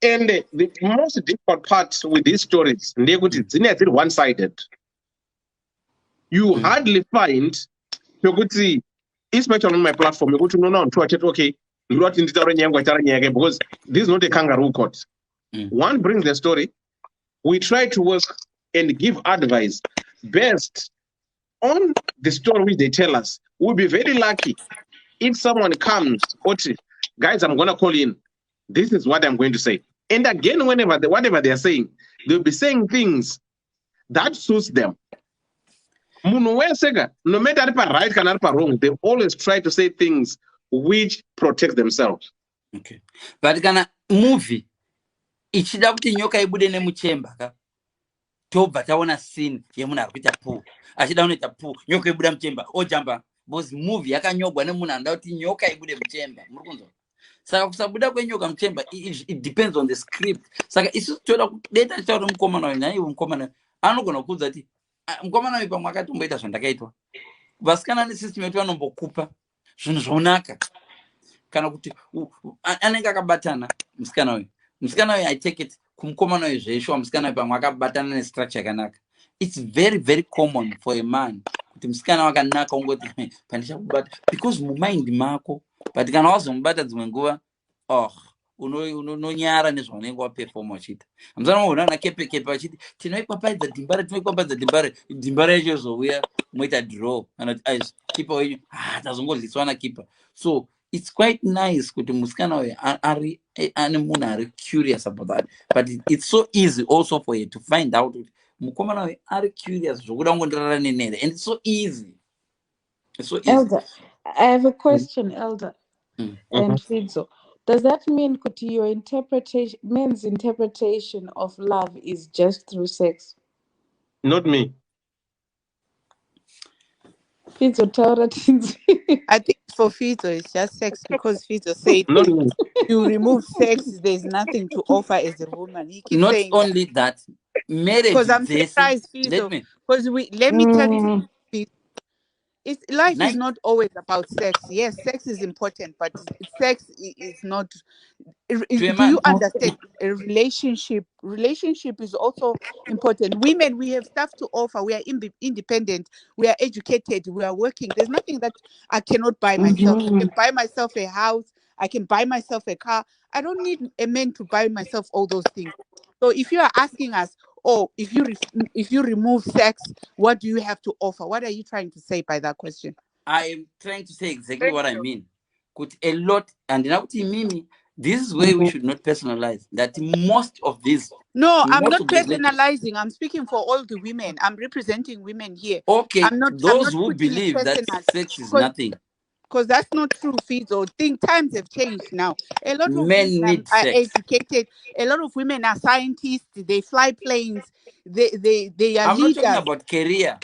And the most difficult part with these stories, it's one-sided. You hardly find, especially on my platform, you go to no, okay, because this is not a kangaroo court. One brings the story. We try to work and give advice based on the story which they tell us. We'll be very lucky if someone comes, guys, I'm going to call in. This is what I'm going to say. And again, whatever they're saying, they'll be saying things that suits them. No matter if right or wrong, they always try to say things which protect themselves. Okay. But kana movie, ichida kuti nyoka ibude nemuchemba ka. Tobva taona scene yemunhu ari kuita poo. Achida unoita poo, nyoka ibuda muchemba, ojamba. Because movie yakanyogwa nemunhu anoda kuti nyoka ibude muchemba. Muri kunzwa? Saka kusabuda kwenyoka muchemba, it depends on the script. Saka isusu toda kudeta chauri mukomana wayo, naiwe mukomana anogona kuudza kuti mukomana wayo pamwe akatomboita zvandakaitwa. Vasikana nesystem yetu vanombokupa zvinhu zvaunaka. Kana kuti anenge akabatana musikana wayo. Musikana wayo I take it kumukomana wayo zvesho musikana wayo pamwe akabatana nestructure yakanaka. It's very, very common for a man kuti musikana wakanaka ungoti pandichakubata because mumind mako. But kana wazomubata dzimwe nguva unonyara nezvaunenge waperforma uchiita. Hamuzana na kepe vachiti tinoipapaidza dhimba racho zouya moita draw kana kuti kipa wenyu tazongodliswa na kipa. So it's quite nice kuti musikana wayo ane munhu ari curious about that. But it's so easy also for you to find out kuti mukomana wayo ari curious zvokuda kungondirara nenere, and it's so easy. It's so easy. Elder, I have a question, Elder. And Fidzo, does that mean kuti your interpretation, men's interpretation of love is just through sex? Not me. Fidzo, tell that. I think for Fidzo it's just sex because Fidzo said you remove sex, there's nothing to offer as a woman. He keeps Not saying only that, marriage. Because I'm surprised, Fidzo. Because let me tell you, life is not always about sex. Yes, sex is important, but sex is not. Do you understand? A relationship is also important. Women, we have stuff to offer. We are independent. We are educated. We are working. There's nothing that I cannot buy myself. I can buy myself a house. I can buy myself a car. I don't need a man to buy myself all those things. So if you are asking us, if you remove sex, what do you have to offer? What are you trying to say by that question? I am trying to say exactly what I mean. Could a lot, and now Mimi, this is where we should not personalize. That most of these. No, I'm not personalizing. I'm speaking for all the women. I'm representing women here. Okay, those who believe that sex is nothing. Because that's not true, Fidzo. Times have changed now. A lot of men need are sex. Educated. A lot of women are scientists. They fly planes. They are I'm leaders. not talking about career.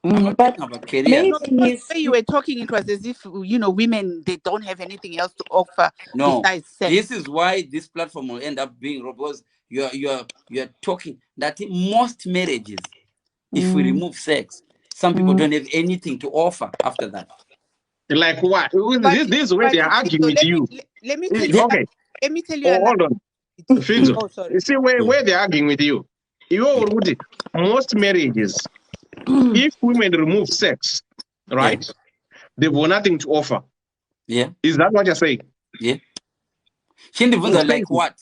I'm not talking about career. No, because the way you were talking, it was as if women, they don't have anything else to offer besides sex. This is why this platform will end up being because you're talking that in most marriages, if we remove sex Some people don't have anything to offer after that. Like what? This is where they are arguing with you. Let me tell you. Okay. Let me tell you. Hold on. Finzo. Oh, sorry. You see where they're arguing with you. Most marriages, if women remove sex, right, they've got nothing to offer. Yeah. Is that what you're saying? Yeah. Like what?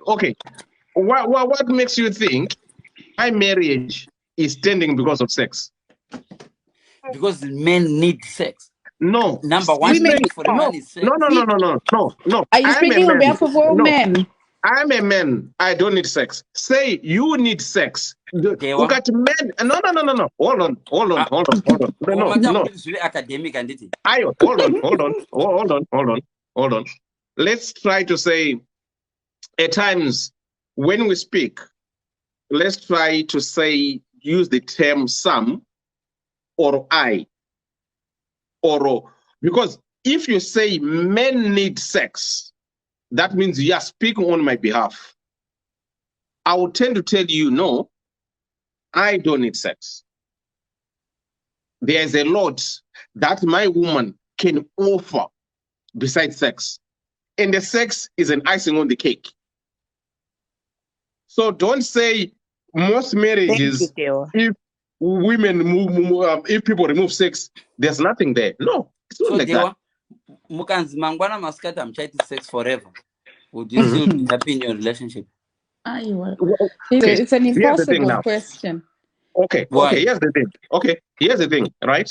Okay. What makes you think my marriage is standing because of sex? Because men need sex. No. Number one need for a man is sex. No. Are you speaking on behalf of all men? I'm a man. I don't need sex. Say you need sex. Look at men. No. Hold on. No. Academic and Hold on. Let's try to say, at times when we speak, let's try to say, use the term some or I. Or because if you say men need sex, that means you are speaking on my behalf. I will tend to tell you, no, I don't need sex. There's a lot that my woman can offer besides sex. And the sex is an icing on the cake. So don't say most marriages, if women if people remove sex, there's nothing there. No, it's not like that. Mukanzi mangwana maskata amchaiti sex forever. Would you still be happy in your relationship? Okay. It's an impossible question. Okay. Here's the thing. Here's the thing, right?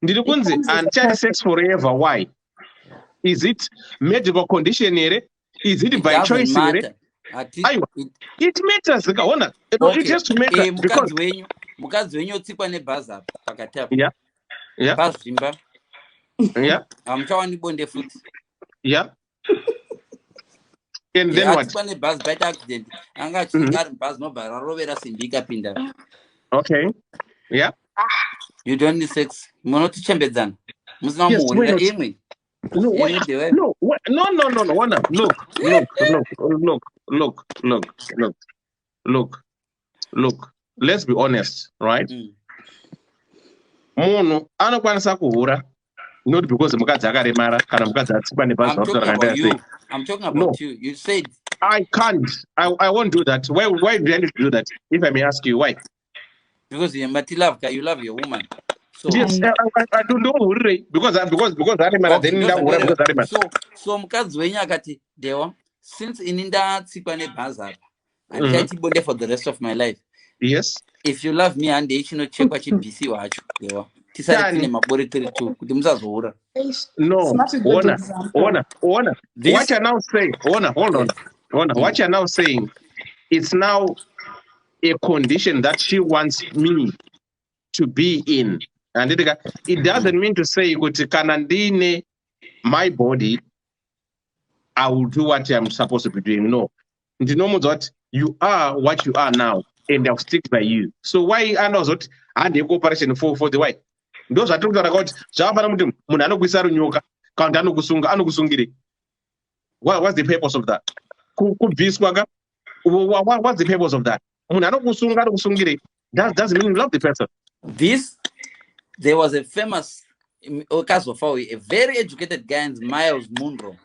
Ndirukunzi and child sex forever. Why? Is it medical condition? Is it by choice? It matters. It just matters because mukazi wenyu otsikwa nebhaza pakati apo. Yeah. Bhazimba. Yeah. Amchawani bonde futi. Yeah. And then what? Bus by accident. Bus no barovera sindika pinda. Okay. Yeah. You don't need sex. Monoti chembedzana. Musna Yes, muhurira imwe. Look. Let's be honest, right? Munhu anokwanisa kuhura not because mukadzi akaremara kana mukadzi atsikwa nebhazi. I'm talking about you. You said I can't. I won't do that. Why do I need to do that? If I may ask you, why? Because you love your woman. So yes, I don't know because I'm married. So mukadzi wenyu akati Dewa, since ininda tsikwa nebhazi apa andichaiti bonde for the rest of my life. Yes. If you love me and chinochekwa chibhisi wacho Dewa. Tisari tine mabore 32 kuti musazohura. No. Ona. What you're now saying, hold on. What you're now saying, it's now a condition that she wants me to be in. And it doesn't mean to say, kanandine my body, I will do what I'm supposed to be doing. No. What you are what you are now, and I'll stick by you. So why I know that and the cooperation for the way. Those are talking about Javana Munano Gusaru Nyoka, Kantano Gusunga, Anugusungiri. What's the purpose of that? Could be swagger? What's the purpose of that? Munano Gusunga Gusungiri. That doesn't mean you love the person. There was a famous a very educated guy in Miles Munro,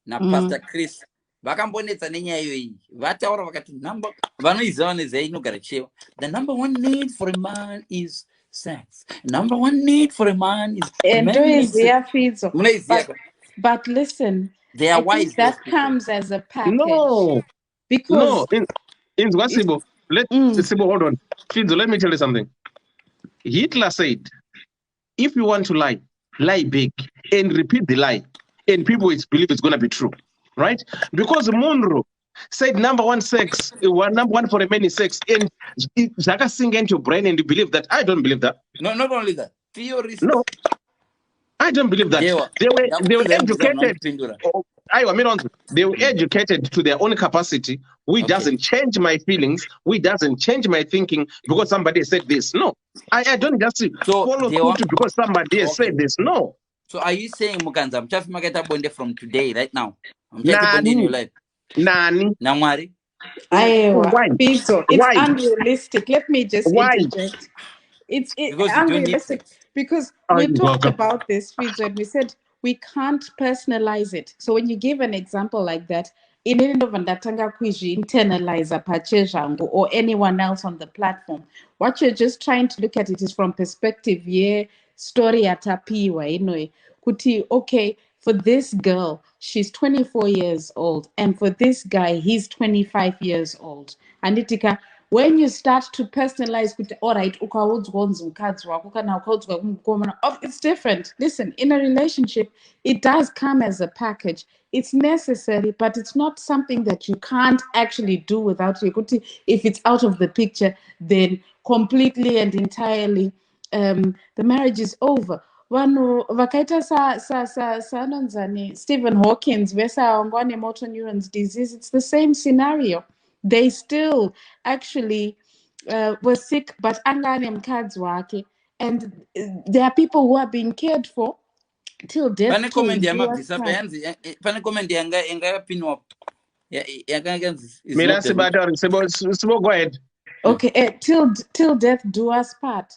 na Pastor Chris. Vakambonetsa nenyaya iyoyi vataura vakati vanoiziva nezainogara cheo. The number one need for a man is sex. Number one need for a man is but listen, they are wise. That comes as a package. No, because in Sibo, hold on. Finzo, let me tell you something. Hitler said, if you want to lie big and repeat the lie, and people believe it's going to be true, right? Because Monroe said number one for a man is sex, and Zaka sink into your brain and you believe that. I don't believe that. No, not only that. Theories. No, I don't believe that. They were educated. They were educated to their own capacity, which doesn't change my feelings, which doesn't change my thinking because somebody said this. No, I don't just follow suit because somebody has said this. No. So are you saying, Mukanza, I'm just magata bonde from today, right now? I'm just bonde in your life. Nani. Why? It's unrealistic. Let me just interject. It's because you don't need unrealistic sex. because we talked about this, Fidzo, and we said we can't personalize it. So when you give an example like that, internalizer pachezhangu or anyone else on the platform, what you're just trying to look at it is from perspective story yatapiwa inoi kuti okay, for this girl she's 24 years old and for this guy he's 25 years old. Anditika, when you start to personalize kuti all right ukaudzwa unzi mukadzi wako kana ukaudzwa kumukomana, it's different. Listen, in a relationship it does come as a package. It's necessary, but it's not something that you can't actually do without it. If it's out of the picture, then completely and entirely the marriage is over. Vanhu vakaita saanonzani Stephen Hawkins vesavangwa motor neurons disease, it's the same scenario. They still actually were sick, but angane mukadzi wake, and there are people who are being cared for till death. Pane comment yamabvisa payanzi pane comment yanga yapinwa yanga yanzi go ahead. Okay, till death do us part.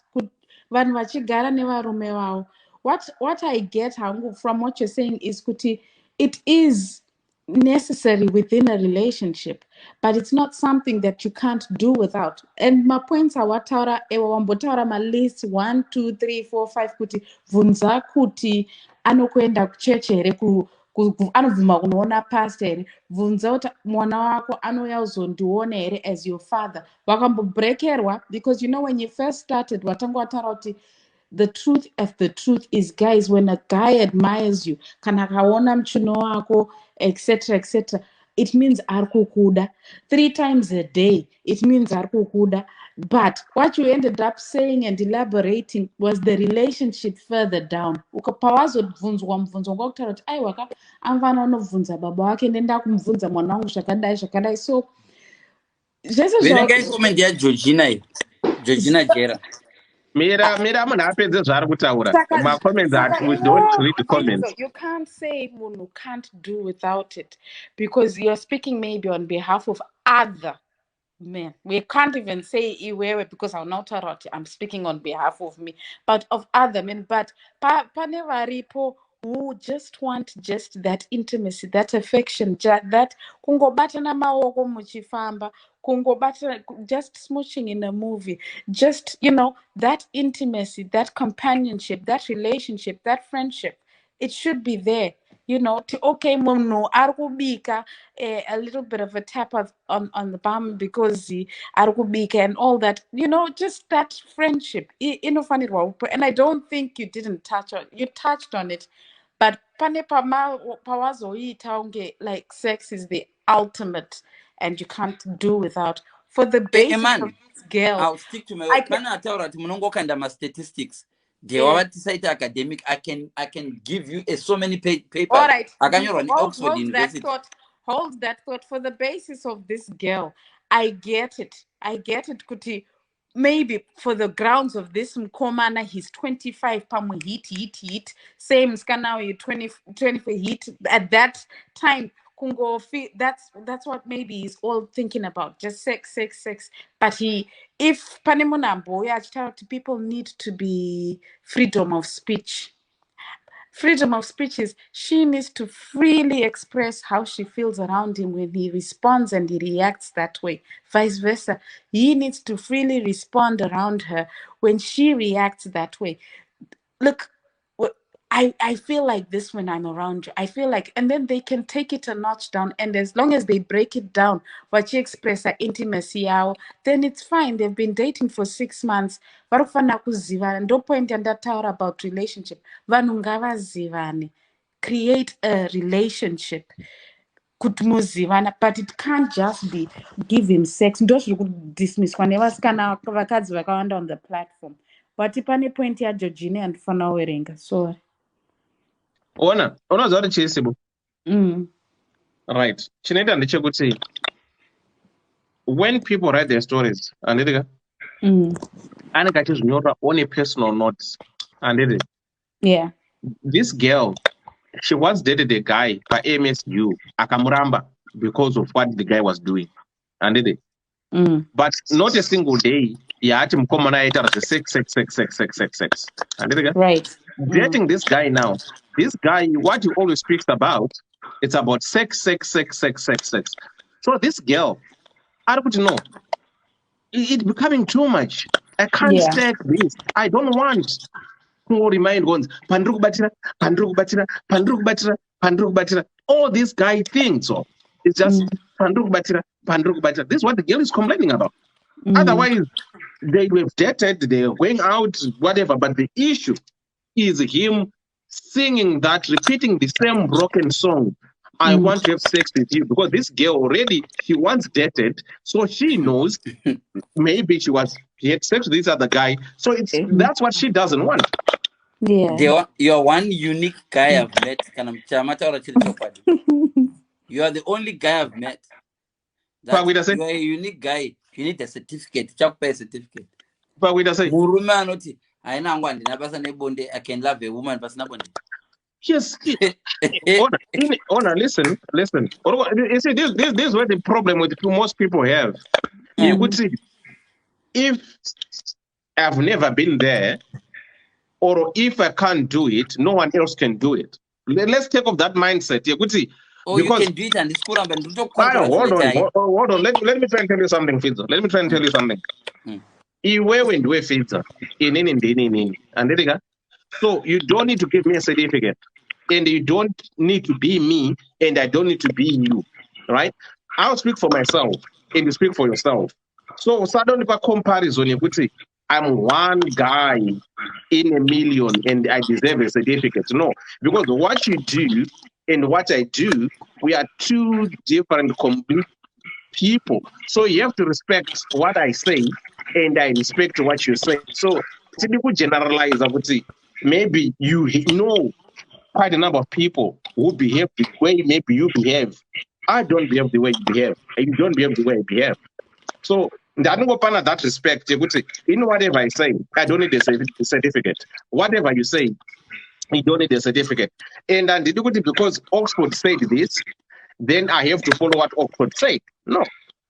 Vanhu vachigara nevarume vavo. What I get from what you're saying is kuti it is necessary within a relationship, but it's not something that you can't do without. And my points are wataura wambotaura ma list 1 2 3 4 5 kuti vunza kuti anokuenda kucheche here anobvuma kunoona pastor here, bvunza kuti mwana wako anouya kuzondiona here as your father. Wakambobrekerwa because you know when you first started watanga wataura kuti the truth of the truth is, guys, when a guy admires you, kana kaona mchuno wako, etc., etc., it means arikukuda 3 times a day. It means arikukuda. But what you ended up saying and elaborating was the relationship further down. Ukapawazobvunzwa mubvunzo ngokutaura kuti aiwa amvana unobvunza baba wake ndenda kumubvunza mwana wangu zvakadai. So verengai comment yaGeorgina Jera. Mira munhu apedze zvaari kutaura. We don't read the comments. You can't say munhu can't do without it because you're speaking maybe on behalf of other men. We can't even say iwewe because I'm speaking on behalf of me, but of other men. But pane varipo who just want just that intimacy, that affection, that kungobatana maoko muchifamba, kungobatana, just smooching in a movie, just, that intimacy, that companionship, that relationship, that friendship, it should be there. Okay, munhu arikubika a little bit of a tap on the bum because arikubika and all that, just that friendship inofanirwa. And I don't think you touched on it, but pane pawazoita unge like sex is the ultimate and you can't do without. For the basis of this girl, I'll stick to my pana ataura kuti munongokandaira ma-statistics ndewavatisaita academic. I can give you so many papers. All right, akanyorwa neOxford University. Hold that thought. For the basis of this girl, I get it kuti maybe for the grounds of this mkomana, he's 25 pamwe hit same skana you 24 hit at that time kungofi. That's what maybe he's all thinking about, just sex. But if pane munhu amboya achitaura kuti people need to be freedom of speech is she needs to freely express how she feels around him when he responds and he reacts that way. Vice versa, he needs to freely respond around her when she reacts that way. Look, I feel like this when I'm around you. I feel like, and then they can take it a notch down. And as long as they break it down, what you express her intimacy, then it's fine. They've been dating for 6 months. Varofana kuzivana. No point and that tower about relationship. Vanhu ngavazivane. Create a relationship. Kutumuzivana, but it can't just be give him sex. Ndoshiri kudismisswa nevasikana vakadzi vakawanda on the platform. But pane point ya Georgina andifana kuverenga. Sorry. Unoziva kuti chisibo. Right. Chinoita ndechekuti when people write their stories, anenge achizvinyora on a personal note. Yeah. This girl, she once dated a guy pa MSU akamuramba because of what the guy was doing. but not a single day yati mkomana aita sex. Right. Dating this guy now, this guy, what he always speaks about, it's about sex. So this girl, I don't know, it's becoming too much. I can't Yeah. take this. I don't want to remind ones pandruku batira. All these guy things. So it's just pandruku batira. This is what the girl is complaining about. Otherwise, they have dated, they're going out, whatever. But the issue is him singing that, repeating the same broken song. I want to have sex with you, because this girl already, she once dated, so she knows maybe he had sex with this other guy. So that's what she doesn't want. Yeah. You're one unique guy I've met. You are the only guy I've met. That you are a unique guy. You need a certificate. Pay a certificate. Murume anoti aina angu andina basa nebonde. I can love a woman basa nabonde. Yes. Ona, listen. You see, this is what the problem with most people have. You could see, if I've never been there, or if I can't do it, no one else can do it. Let's take off that mindset. You could see. Oh, you can do it, and this hold on. Hold on. Let me try and tell you something, Fidza. Let me try and tell you something. Iwewe Fidza. So you don't need to give me a certificate, and you don't need to be me, and I don't need to be you, right? I'll speak for myself, and you speak for yourself. So suddenly, comparison, you could say, I'm one guy in a million, and I deserve a certificate. No, because what you do and what I do, we are two different, complete people. So you have to respect what I say, and I respect what you say. So people generalize, I would say, maybe you know quite a number of people who behave the way maybe you behave. I don't behave the way you behave, and you don't behave the way I behave. So that respect, you would say, in whatever I say, I don't need a certificate. Whatever you say, you don't need a certificate. And then because Oxford said this, then I have to follow what Oxford said. No,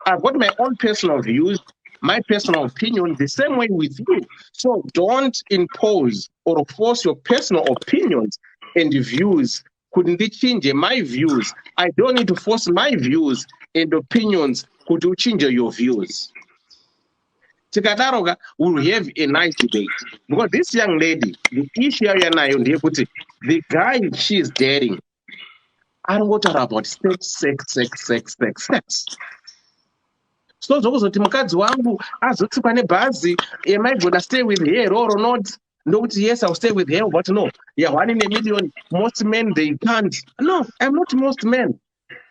I've got my own personal views, my personal opinion, the same way with you. So don't impose or force your personal opinions and views. Couldn't they change my views? I don't need to force my views and opinions. Could you change your views? Tikadaroga will have a nice debate. Because this young lady, the issue the guy she's dating, I don't want her about sex. So zokuzoti mukadzi wangu azotsikwa nebhazi, am I gonna stay with her or not? Ndokuti yes, I'll stay with her, but no, yeah, 1 in a million. Most men, they can't. No, I'm not most men.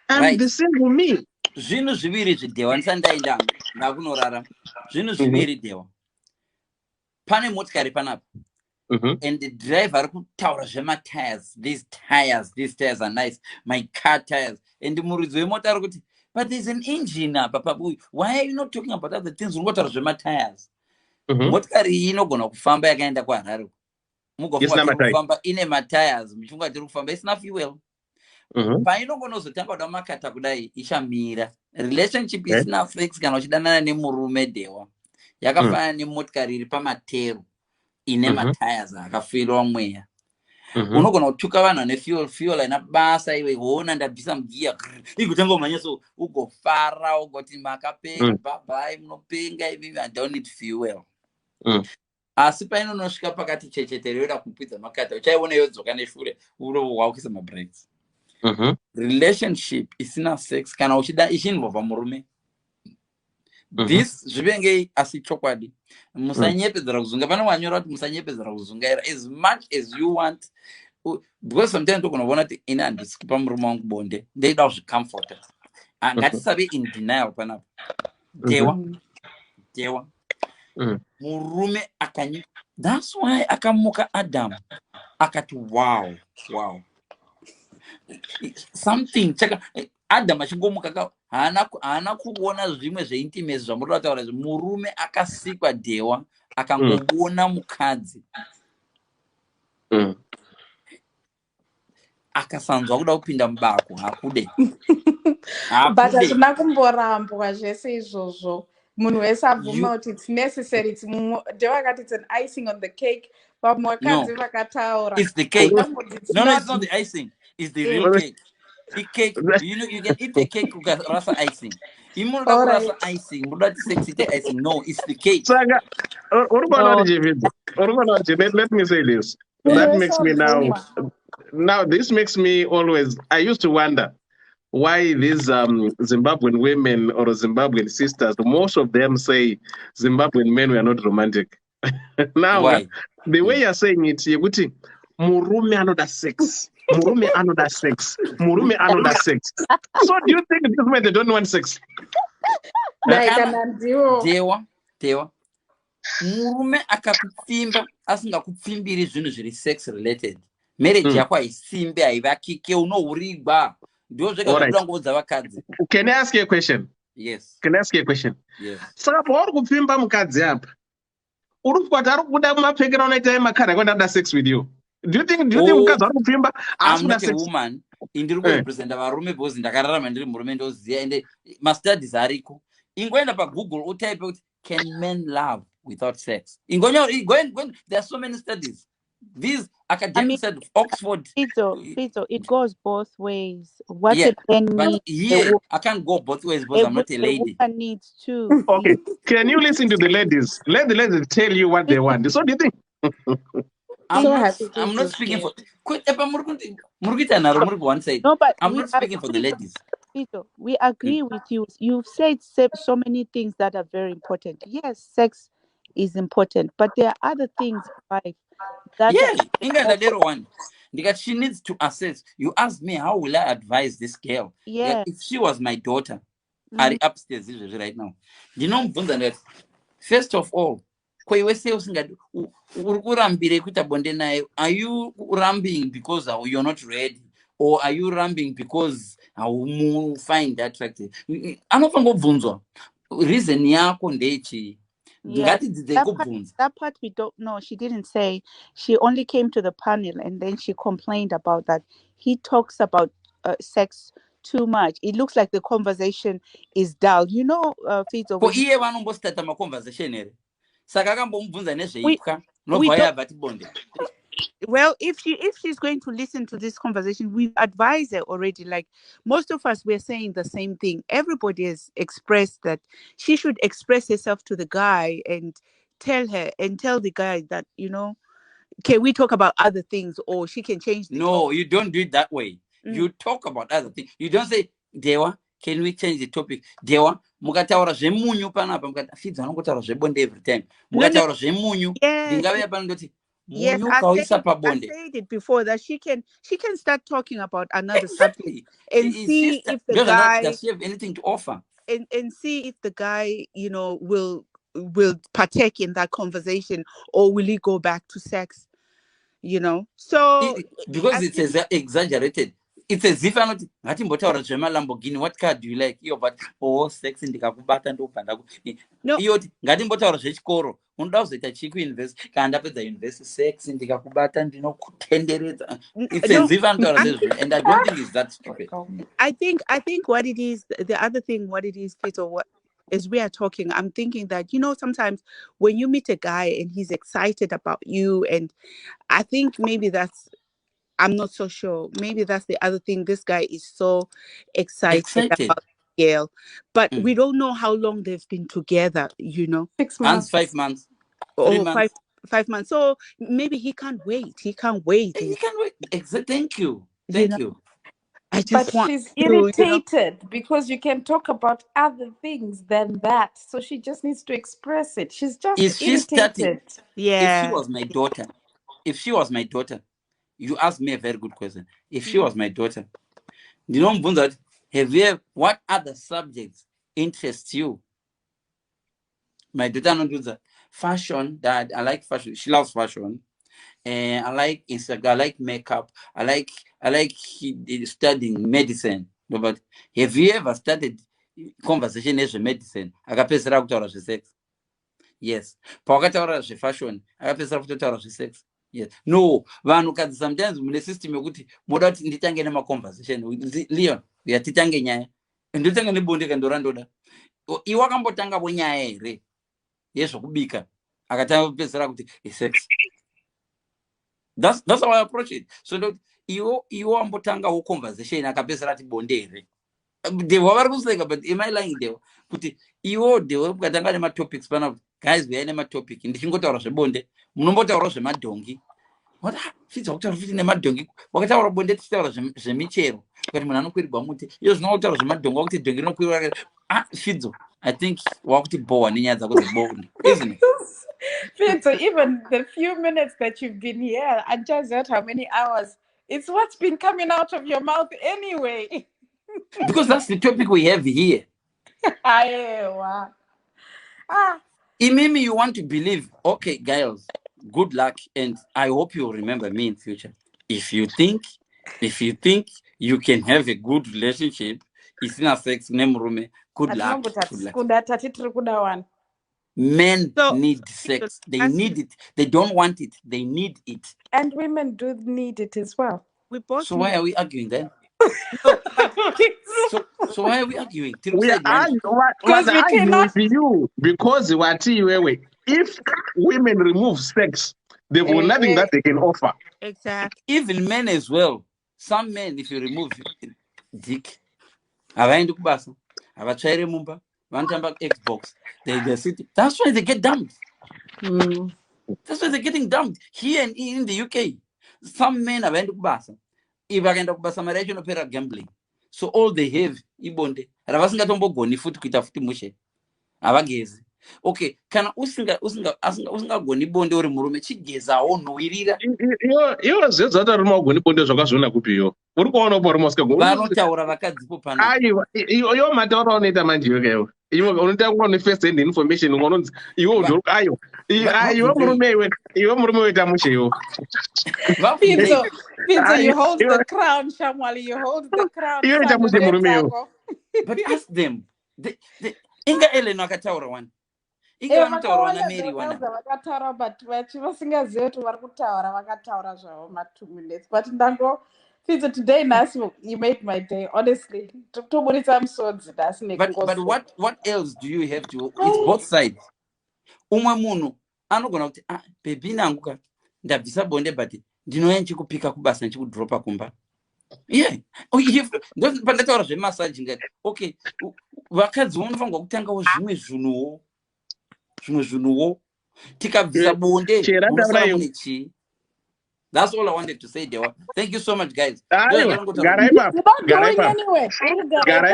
I'm the single me. Zvinhu zviviri zvidhewa ndisandaenda ndakunorara. Zvinhu zviviri dewa. Pane motikari panapa. And the driver ari kutaura zvematires. These tires are nice. My car tires. And the muridzi wemota ari kuti, but there's an engine apa pabuyi. Why are you not talking about other things? Ungotaura zvematires. Motikari iyi inogona kufamba yakaenda kuHarare. Mugofunga tiri kufamba ine matires. Muchunga tiri kufamba isina fuel. Painogona kuzotanga kuda makata kudai ichamira. Relationship isina flex kana uchidanana nemurume dewa. Yakafanana nemotikari iri pamatero ine matires akafilwa mweya. Unogona kutuka vanhu vane fuel haina basa, iwe hona ndabvisa mugiya igotanga kumhanya, so ugofara ugoti makapera bye munopenga ivivi, I don't need fuel. Asi painonosvika pakati chechetere yoda kupidza makata, uchaiona yodzoka neshure waukisa mabrakes. Relationship isina sex kana uchida ichinbva murume. This zvivengei asi chokwadi. Musanyepedzera kuzunga. Pane wanyora kuti musanyepedzera kuzungaira as much as you want. Because sometimes tokunobona kuti ine handisi kupa murume wangu bonde, ndeida kuzvicomforta. Ngatisabe in denial panapa. Dewa. Murume akanyi. That's why akamuka Adam. Akati wow. Something chaka Adam achingomuka haana kuona zvimwe zveintimacy zvamuri kutaura izvi. Murume akasikwa dewa akangoona mukadzi akasanzwa kuda kupinda mubako hakude. But hazvina kumborambwa zvese izvozvo. munhu wese abvuma kuti it's necessary. It's an icing on the cake. But vakadzi vakataura. It's the cake. No, it's not the icing. It's the real cake. The cake, you can eat a cake with rasa icing. Rasa icing, sexy icing. No, it's the cake. Saga, let me say this. That makes me now this makes me always, I used to wonder why these Zimbabwean women or Zimbabwean sisters, most of them say Zimbabwean men were not romantic. Now, why? The way you're saying it, you're going murume another sex. Murume another sex. Murume another sex. So do you think this way they don't want sex? Dewa. Murume akakupfimba asingakupfimbiri zvinhu zviri sex related. Marriage yako haisimbe haivakike unourigwa. Can I ask you a question? Yes. Can I ask you a question? Yes. Saka pauri kupfimba mukadzi apa. Uri kukwata ari kuda kumapfekera unoita makara kwenda sex with you. Do you think mukadzi ari kupfimba? I'm not a woman. Indiri kurepresenta varume because ndakararama ndiri murume ndoziya ende mastudies ariko. Ingoenda paGoogle utype kuti can men love without sex? There are so many studies. These academic studies, Oxford. Fito, it goes both ways. What a man needs, here I can't go both ways because I'm not a lady. A woman needs too. Okay, can you listen to the ladies? Let the ladies tell you what they want. So do you think? I'm not speaking for. No, but I'm not speaking for the ladies. Fito, we agree with you. You've said so many things that are very important. Yes, sex is important, but there are other things in life. One. Because she needs to assess. You asked me, how will I advise this girl? Yeah. If she was my daughter, are upstairs right now. You know, first of all, are you rambling because you're not ready? Or are you rambling because you find that attractive? I'm not going to reason yako. Yeah, that part we don't know. She didn't say. She only came to the panel and then she complained about that. He talks about sex too much. It looks like the conversation is dull. You know, Fito. Well, if she's going to listen to this conversation, we've advised her already. Like most of us, we're saying the same thing. Everybody has expressed that she should express herself to the guy and tell the guy that, you know, can we talk about other things, or she can change the topic. You don't do it that way. You talk about other things. You don't say, Dewa, can we change the topic? Dewa, mukataura zvemunyu panapa mukatafidza anotaura zvebonde every time. Mukataura zvemunyu. Yes, I said it before that she can start talking about another subject and see if the guy does she have anything to offer, and see if the guy, you know, will partake in that conversation, or will he go back to sex, you know? So because it's exaggerated. It's as if I'm not Lamborghini. What car do you like? But sex in the no. Invest sex in the it's as if I'm and I don't think it's that stupid. I think what it is, the other thing, what it is, Peter, what as we are talking, I'm thinking that, you know, sometimes when you meet a guy and he's excited about you, and I think maybe that's, I'm not so sure. Maybe that's the other thing. This guy is so excited about Gail, but we don't know how long they've been together, you know. 6 months, 5 months. 3 months. 5 months. So maybe he can't wait. He can't wait. Thank you. Thank you. I just but she's irritated because you can talk about other things than that. So she just needs to express it. She's just irritated. Yeah. If she was my daughter, you asked me a very good question. If she was my daughter, you know, what other subjects interest you? My daughter don't do that. Fashion, Dad, I like fashion. She loves fashion. And I like Instagram, I like makeup, I like studying medicine. But have you ever started conversation as medicine? Akapesera kutaura sex. Yes. Pakataura fashion, akapesera kutaura sex. Yes. No, vanhu kadzi sometimes mune system yokuti moda kuti nditange nema conversation. Leon, yatitange nyaya. Ndotanga nebonde kandora ndoda. iwe akambotanga nyaya here yezvokubika akatanga kupedzera kuti sex. That's how I approach it. So iwe wambotangawo conversation akapedzera ati bonde here. Devo vari kuseka, but am I lying Devo? Kuti iwo Devo ukatanga nematopics pana guys we nematopic ndichingotaura zvebonde munombotaura zvemadhongi. What fidza kutaura futi nemadhongi wakataura bonde tichitaura zvemichero kuti munhu anokwirirwa muti iyo zvinotaura zvemadhongi wakuti dhongi rinokwirwa fidzo. I think wakuti bowa nenyaya dzako dzebonde, isn't it? Fidzo, even the few minutes that you've been here and just out how many hours, it's what's been coming out of your mouth anyway. Because that's the topic we have here. Imimi, you want to believe, okay, guys, good luck, and I hope you remember me in future. If you think you can have a good relationship, it's not sex, good luck. Men need sex. They need it. They don't want it. They need it. And women do need it as well. So why are we arguing then? So why are we arguing? We are arguing with you because if women remove sex, they've got nothing that they can offer. Exactly. Even men as well. Some men, if you remove dick, Xbox, they sit. That's why they get dumped. That's why they're getting dumped here in the UK. Some men are if I can talk about some regional gambling. So all they have ibonde. Ravasingatombogoni futhi kuita futhi mushe. Avagezi. Okay, kana usinga goni bonde uri murume chigezawo noirira. Iwo zedzata ruma goni bonde zvakazvona kupiyo. Uri kuona upo ruma usinga goni. Vanotaura vakadzipo pana. Aiwa, iyo mataura unoita manje iweyo. Iwe unotaura ne first hand information unonzi iwe ujuru ayo. Iwe murume weta mushe yo. Fidzo, you hold the crown, Shamwali, you hold the crown. But ask them. Inga ele nakataura one. Inga vanataura na Mary one. Vakataura but vasingazivi kuti vari kutaura vakataura zvavo ma 2 minutes. But ndango Fidzo, today Nasi, you made my day, honestly. But what else do you have to? It's both sides. Umwe munhu anogona kuti baby nangu ndabvisa bonde but ndinoya nchikupika kubasa nchikudropa kumba. Yeah. Pandataura zvemasaji ngati. Okay. Vakadzi vanofanirwa kutangawo zvimwe zvinhuwo tikabvisa bonde munosara mune chii. That's all I wanted to say, Dewa. Thank you so much, guys. Garai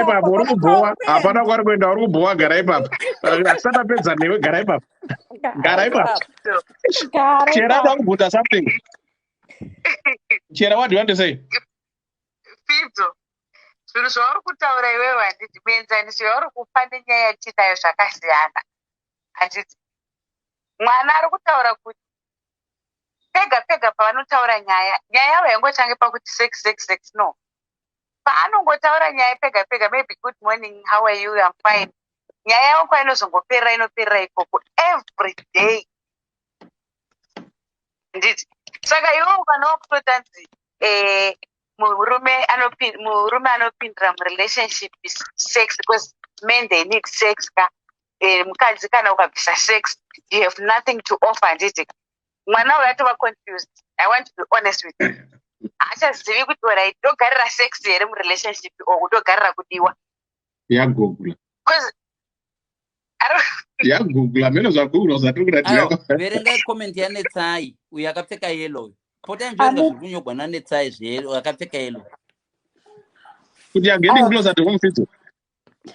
papa, uri kuboa. Hapana kwari kuenda uri kuboa garai papa. Asana pedza newe garai papa. Garai papa. Chera ndakubvunza something. Chera, what do you want to say? Fidzo, zvinhu zvauri kutaura iwewe handiti muenzaniso yauri kupa nenyaya yatinayo zvakasiyana. Handiti mwana ari kutaura kuti pega pavanotaura nyaya yavo yangotange pakuti sex no. Paanongotaura nyaya pega maybe good morning, how are you, I'm fine. Nyaya yavo inoperera ikoko every day. Nditi saka iwo ukanawo kutotanzi murume anopindira murelationship is sex because men they need sex mukadzi kana ukabvisa sex you have nothing to offer. Nditi mwana uyu atova confused. I want to be honest with you. Achazivi kuti right togarira sex here murelationship or kutogarira kudiwa. Yagoogle. Because Yagoogle meno zvagoogle zvati kuratiwa. Verengai comment yanetsai uyu akapfeka yellow. Pota njoga zvikunyogwa nanetsai zveyellow akapfeka yellow. Kuti you are getting closer to home, Fidzo.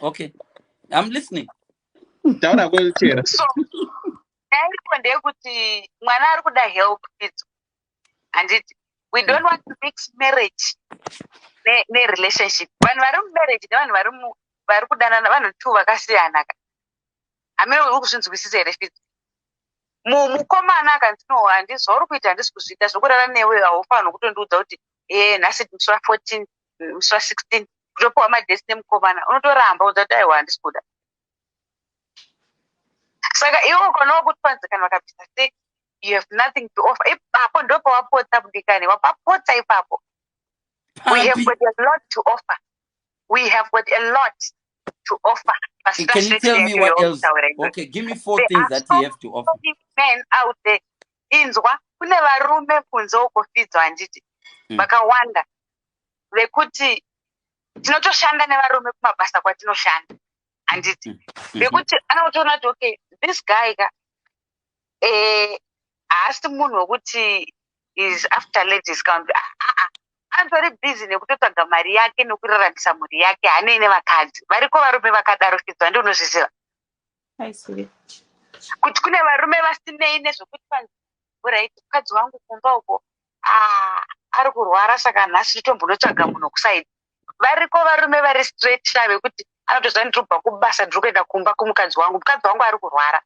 Okay. I'm listening. Taura kuchera. Ndiko ndekuti mwana ari kuda help Fidzo. And we don't want to mix marriage ne relationship. Vanhu vari marriage nevanhu vari kudanana vanhu two vakasiyana. Amene uri kuzvinzwisisa here Fidzo. Mukomana akanzi no handisi uri kuita handisi kuzviita zvokurara newe haufanirwi kutondiudza kuti nhasi musi wa14 musi wa16 kutopiwa madhesi nemukomana unotoramba udza kuti aiwa handisi kuda. Saka iwo ukonawo kuti panzi kana vakabvisa sex you have nothing to offer. Ipapo ndo pawapotsa kudikani wapapotsa ipapo. We have got a lot to offer. We have got a lot. to offer. Can you tell me what else? Okay, give me 4 things that you have to offer. Men out there, inzwa kune varume kunze ukofidzwa handiti vakawanda vekuti tinotoshanda nevarume kumabasa kwatinoshanda handiti vekuti anotoona kuti okay this guy ka haasi munhu wekuti is after ladies camp antori busy nekutotsvaga mari yake nekuraramisa mhuri yake hanei nevakadzi variko varume vakadarofidzwa ndi unozviziva kuti kune varume vasinei nezvokuti panziraiti mukadzi wangu kumba uko ari kurwara saka nhasi totombonotsvaga munhu kusaidi variko varume vari straight vekuti anotoziva ndirikubva kubasa ndiri kuenda kumba kumukadzi wangu ari kurwara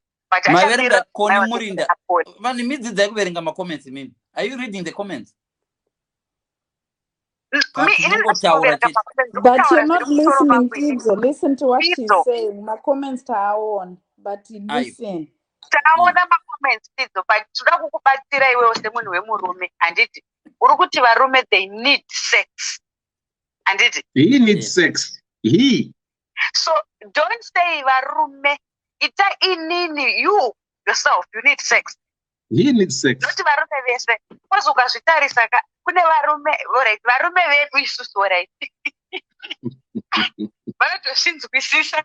maverenga koni murinda vanhu midzidzai kuverenga macomments mimi are you reading the comments? But you're not listening, Kidzo. Listen to what she's saying. My comments are on, but listen. Taona macomments Kidzo, but toda kukubatsira iwewe semunhu wemurume handiti uri kuti varume they need sex handiti he needs sex so don't say varume ita inini you yourself you need sex he needs sex noti varume vese kozi ukazvitarisa kune varume alright varume vedu isusu alright vanotozvinzwisisa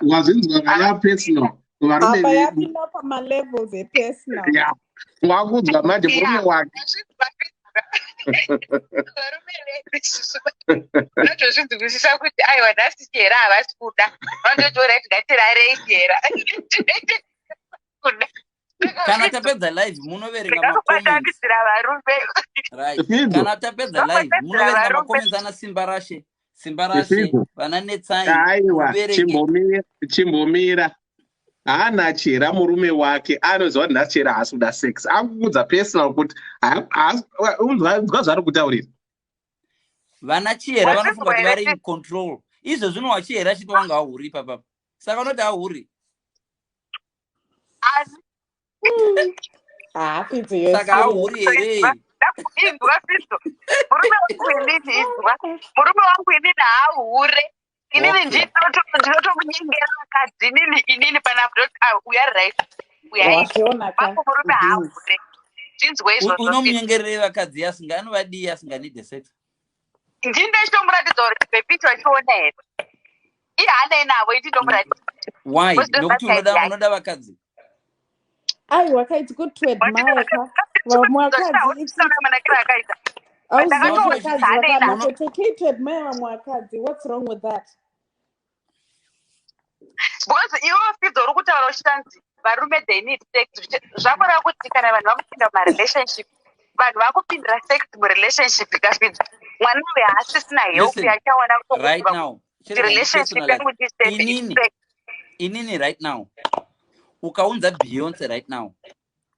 wazinzwa kana personal varume vedu levels personal wakudzwa manje murume wake varume vedu isusu vanotozvinzwisisa kuti aiwa nhasi chera havasi kuda vanototi alright ngatirarei chera kana tapedza live munoverenga macomments right kana tapedza live munoverenga macomments ana simba rashe vana netsai aiwa chimbomira haana chera murume wake anoziva kuti nhasi chera haasi kuda sex akukudza personal kuti unzwa zvari kutaurira vana chihera vanofunga kuti vari in control izvo zvino wachihera chiti wanga hauri papapa saka unoti hauri saka hauri here murume wangu inini haahure inini ndinotomunyengera vakadzi inini panapoti uyari right uyaiko murume haahure zvinzwe izvozvo unomunyengerere vakadzi anovadii asinganide sex ndindechitomboratidza kuti bebiti vachiona here iye hanei navo iti ndomuratidza why nokuti unoda vakadzi aiwa it's good to admire vamwe vakadzi it's okay to admire vamwe vakadzi what's wrong with that because iwe fidzo uri kutaura uchitanzi varume they need sex zvakureva kuti kana vanhu vakupinda mumarelationship vanhu vakupindira sex murelationship ikafidza mwana uyu haasisina help yachaona right now inini right now ukaunza Beyonce right now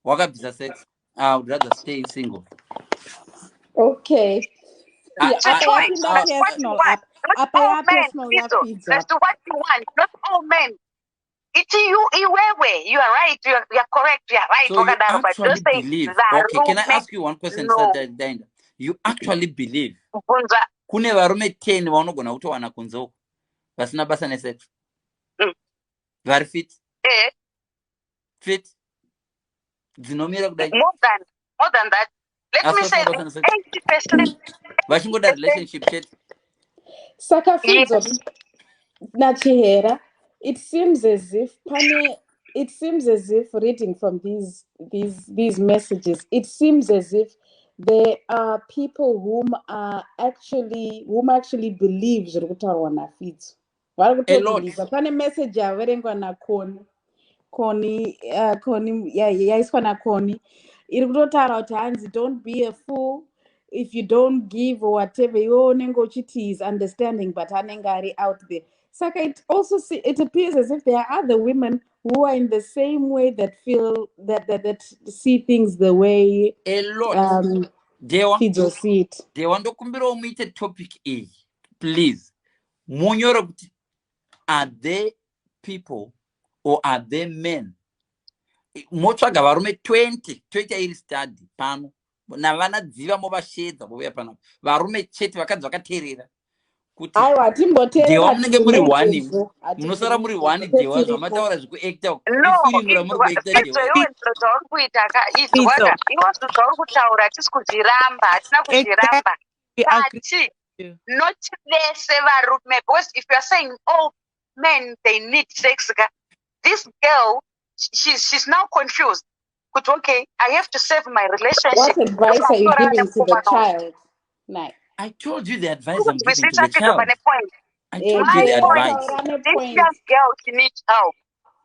wakabvisa sex I would rather stay single. Okay. That's what you want, not all men. It's you, you are right, you are correct, you are right. So you actually believe, okay, can I ask you one question? No. You actually believe kune varume 10 vaunogona kutowana kunze uko vasina basa nesex vari fit dzinomira kudai more than that. Let me say 80% vachingoda relationship chete saka fidzo nachihera it seems as if reading from these messages it seems as if there are people whom actually believe zviri kutaurwa nafidzo vari kutobeliva pane message yaverengwa nakoni yaiswa nakoni iri kutotaura kuti hanzi don't be a fool if you don't give or whatever iwe unenge uchiti is understanding but anenge ari out there saka it appears as if there are other women who are in the same way that feel that see things the way a lot Fidzo see it. Ndokumbirawo muite topic iyi please munyore kuti are they people or are they men motsvaga varume 20 iri study pano navana dziva movashedza vouya pano varume chete vakadzi vakateerera kuti aiwa timboteerera munenge muri wani izvo munosara muri wani dewa zvamataura zvekuacta no ifirimura muri kuacta izvo iwe ndiro zvauri kuita izwaga iwo zvo zvauri kutaura hatisi kuzviramba hatina kuzviramba but not vese varume, because if you are saying all men they need sex, this girl she's now confused. But okay, I have to save my relationship. What advice are you giving to the child? I told you the advice I'm giving to the child. I told my you the advice. This young girl, she needs help.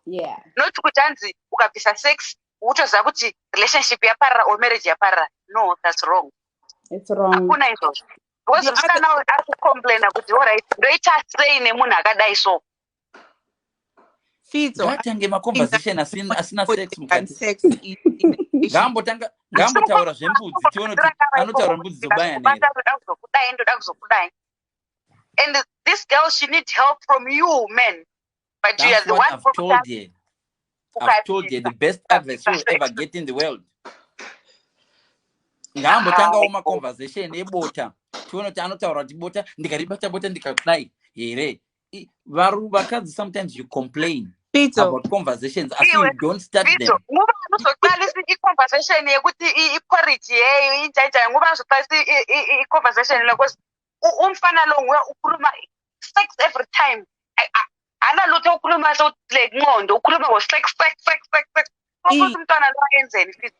Yeah. Not kutanzi ukapisa sex utoza kuti relationship yaparara or marriage yaparara. No, that's wrong. It's wrong. Hakuna izvo. Because musikana ari kucomplaina kuti alright ndoita sei nemunhu akadai so. Ngatange maconversation asina sex mukati. Ngambotaura zvembudzi tione kuti anotaura mbudzi dzobaya nere. And this girl, she needs help from you men. But that's you are the one I've told you. I've told you the best advice you'll ever get in the world. Ngambotanga uma conversation ebota. Tione kuti anotaura kuti bota ndikaribata bota ndikakudai here. Vakadzi, sometimes you complain about conversations as you don't start them. Nguva anozoqalisa i-conversation yekuthi i-porridge yeyo injanja nguva anozoqalisa i-conversation because umfana lo nguye ukhuluma sex every time. Analutho ukhuluma so like ngondo ukhuluma ngo sex.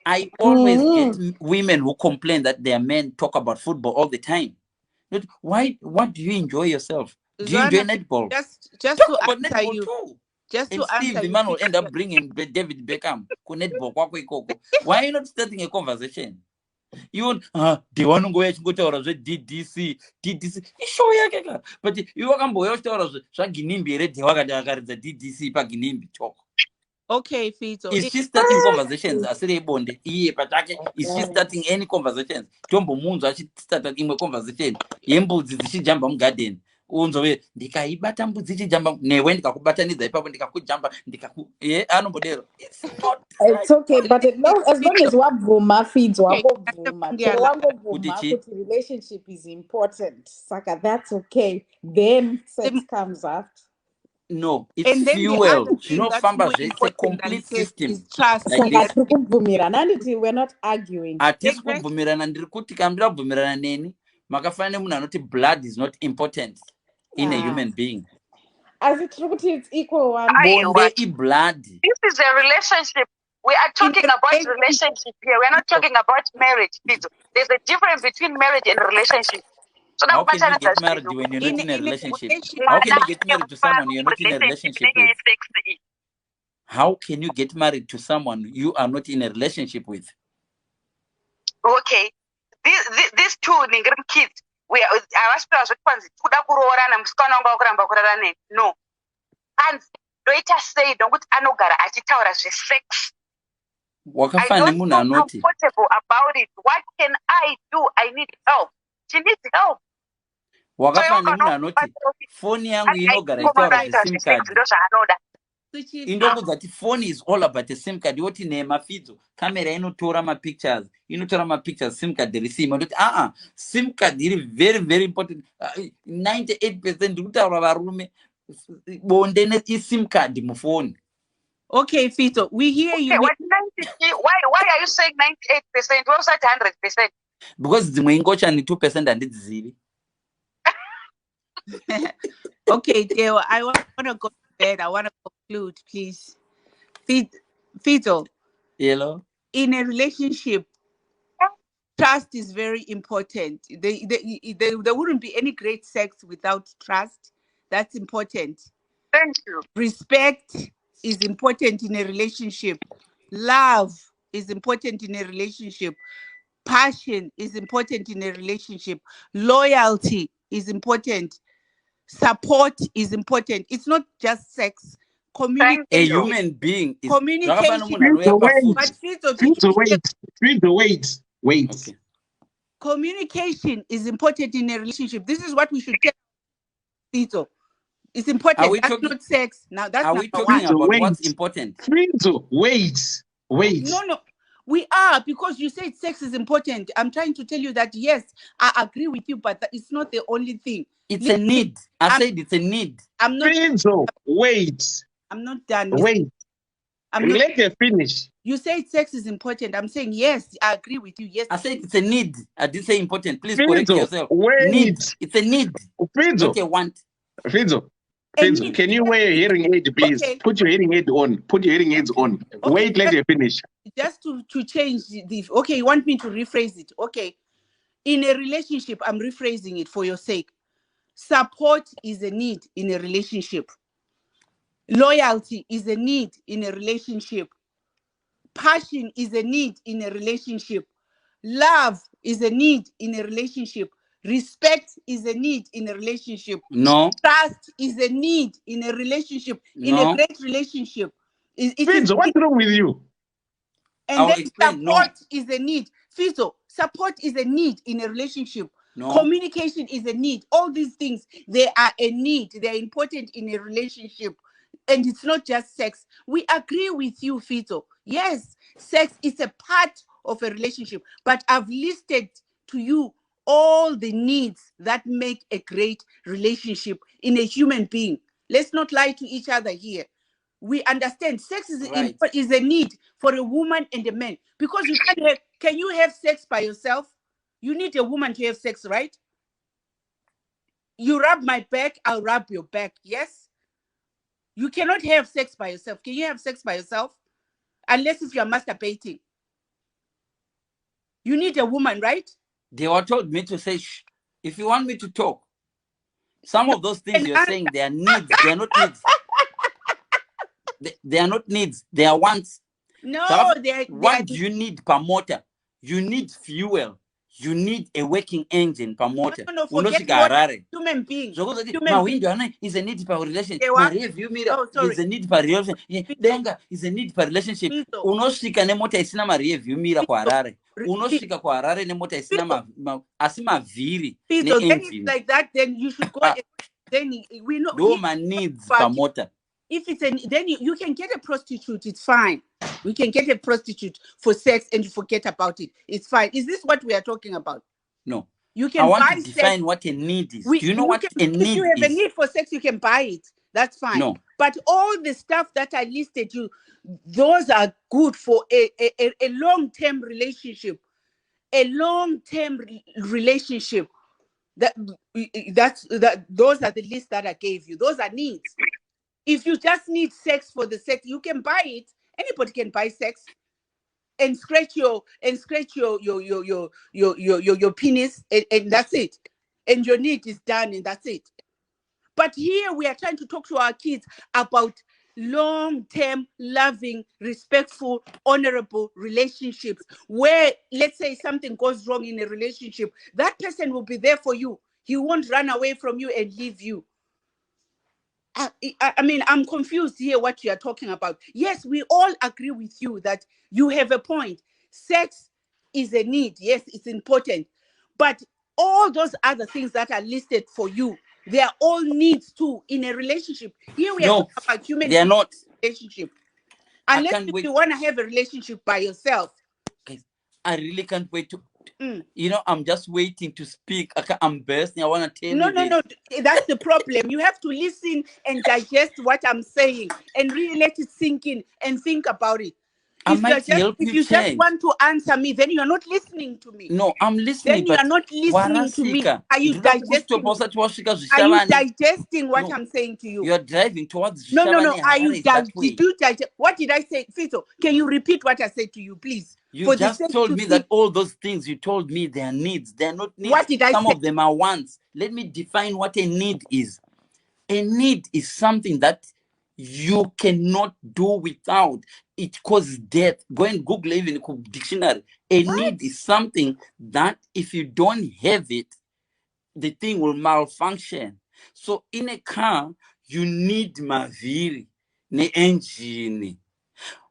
I always get women who complain that their men talk about football all the time. Why? What do you enjoy yourself? Do you enjoy netball? Just Talk to about answer netball you. too. Just And to Steve, answer the you. man will end up bringing David Beckham. Netball. Why are you not starting a conversation? You want the one who goes to DDC. Show ya but you can boy Ginimbi DDC pa Ginimbi talk. Okay, Fito. Is she starting conversations? Is she starting any conversations? Tombo Munzo actually started in a conversation. Yembo zishi jamba garden. Unzowe ndikaibata mbudzi chijamba newe ndikakubatanidza ipapo ndikakujamba anobodero. It's okay, but as long as wabvuma feeds wangobvuma chero wangobvuma kuti relationship is important saka that's okay, then sex comes after. No, it's fuel. It's a complete system. Is trust. Like we're not arguing. Blood is not important in a human being. As it's equal one. Blood. This is a relationship. We are talking about relationship here. We're not talking about marriage. There's a difference between marriage and relationship. So how can you get married when you're not in a relationship? How can you get married to someone you're not in a relationship with? How can you get married to someone you are not in a relationship with? Okay. These two kids, I was no. And later say don't anogara achitaura sex. I don't feel comfortable about it. What can I do? I need help. She needs help. Wakafana muna anoti phone yangu inogara itaura sim card. Indokudza kuti phone is all about a sim card. Yoti nemafidzo camera inotora pictures sim card receive. Ndoti sim card iri very very important. 98% ndikutaura varume bonde sim card mufoni. Okay, Fito, we hear you. Okay, why are you saying 98%? Why said 100%? Because the Mwingocha ni 2% and it's zero. Okay, Dale, I want to go to bed. I want to conclude, please. Fito. Hello. In a relationship, trust is very important. There wouldn't be any great sex without trust. That's important. Thank you. Respect is important in a relationship. Love is important in a relationship. Passion is important in a relationship. Loyalty is important. Support is important. It's not just sex. Communication. A human being is communication. Wait. Okay. Communication is important in a relationship. This is what we should tell people. It's important. That's not sex. Now that's are we talking about what's important? Wait. No. We are, because you said sex is important. I'm trying to tell you that, yes, I agree with you, but it's not the only thing. It's a need. I said it's a need. I'm not. Wait. I'm not done. Wait. Let her finish. You say sex is important. I'm saying, yes, I agree with you. Yes. I said it's a need. I didn't say important. Please correct yourself. Wait. Need. It's a need. Not a want. Fidzo, can you wear your hearing aid, please? Okay. Put your hearing aid on. Put your hearing aids on. Okay. Wait, let her finish. Just to change the... Okay, you want me to rephrase it? Okay. In a relationship, I'm rephrasing it for your sake. Support is a need in a relationship. Loyalty is a need in a relationship. Passion is a need in a relationship. Love is a need in a relationship. Respect is a need in a relationship. No. Trust is a need in a relationship. In a great relationship. Fidzo, what's wrong with you? And then support is a need. Fidzo, support is a need in a relationship. No. Communication is a need. All these things, they are a need. They are important in a relationship. And it's not just sex. We agree with you, Fidzo. Yes, sex is a part of a relationship. But I've listed to you all the needs that make a great relationship in a human being. Let's not lie to each other here. We understand sex is a need for a woman and a man. Because you can't have... Can you have sex by yourself? You need a woman to have sex, right? You rub my back, I'll rub your back. Yes? You cannot have sex by yourself. Can you have sex by yourself? Unless if you're masturbating. You need a woman, right? They were told me to say, shh, if you want me to talk. Some of those things you're saying, they are needs. They are not needs. They are not needs. They are wants. No, what do you need per motor? You need fuel. You need a working engine per motor. No, forget human being. Mawindo is a need per relationship. Review mirror is a need per relationship. Denga is a need per relationship. Unoshika ne motor isina ma review mirror kwa Harare. Unoshika kwa Harare ne motor isina asima viri ne engine. Like that, then you should go. Then we know. No man needs per motor. If it's then you can get a prostitute. It's fine. We can get a prostitute for sex and you forget about it. It's fine. Is this what we are talking about? No. You can I want to define what a need is. Do you know what a need is? If you have a need for sex, you can buy it. That's fine. No. But all the stuff that I listed, those are good for a long-term relationship. A long-term relationship. Those are the list that I gave you. Those are needs. If you just need sex for the sex, you can buy it. Anybody can buy sex and scratch your penis, and that's it. And your need is done, and that's it. But here we are trying to talk to our kids about long-term, loving, respectful, honorable relationships where, let's say, something goes wrong in a relationship, that person will be there for you. He won't run away from you and leave you. I mean, I'm confused here what you are talking about. Yes, we all agree with you that you have a point. Sex is a need. Yes, it's important. But all those other things that are listed for you, they are all needs too in a relationship. Here we are talking about human relationship. Unless if you want to have a relationship by yourself. Guys, I really can't wait to... You know, I'm just waiting to speak. I'm bursting. I want to tell you. No. That's the problem. You have to listen and digest what I'm saying and really let it sink in and think about it. If you just want to answer me, then you're not listening to me. No, I'm listening. Then you are not listening to me. Are you digesting? What I'm saying to you? You're driving towards. No. Are you what did I say, Fizo? Can you repeat what I said to you, please? You just told me that all those things you told me, they are needs. They're not needs. What did I say? Some of them are wants. Let me define what a need is. A need is something that you cannot do without. It causes death. Go and Google even a dictionary. A need is something that if you don't have it, the thing will malfunction. So in a car, you need maviri, ne engine.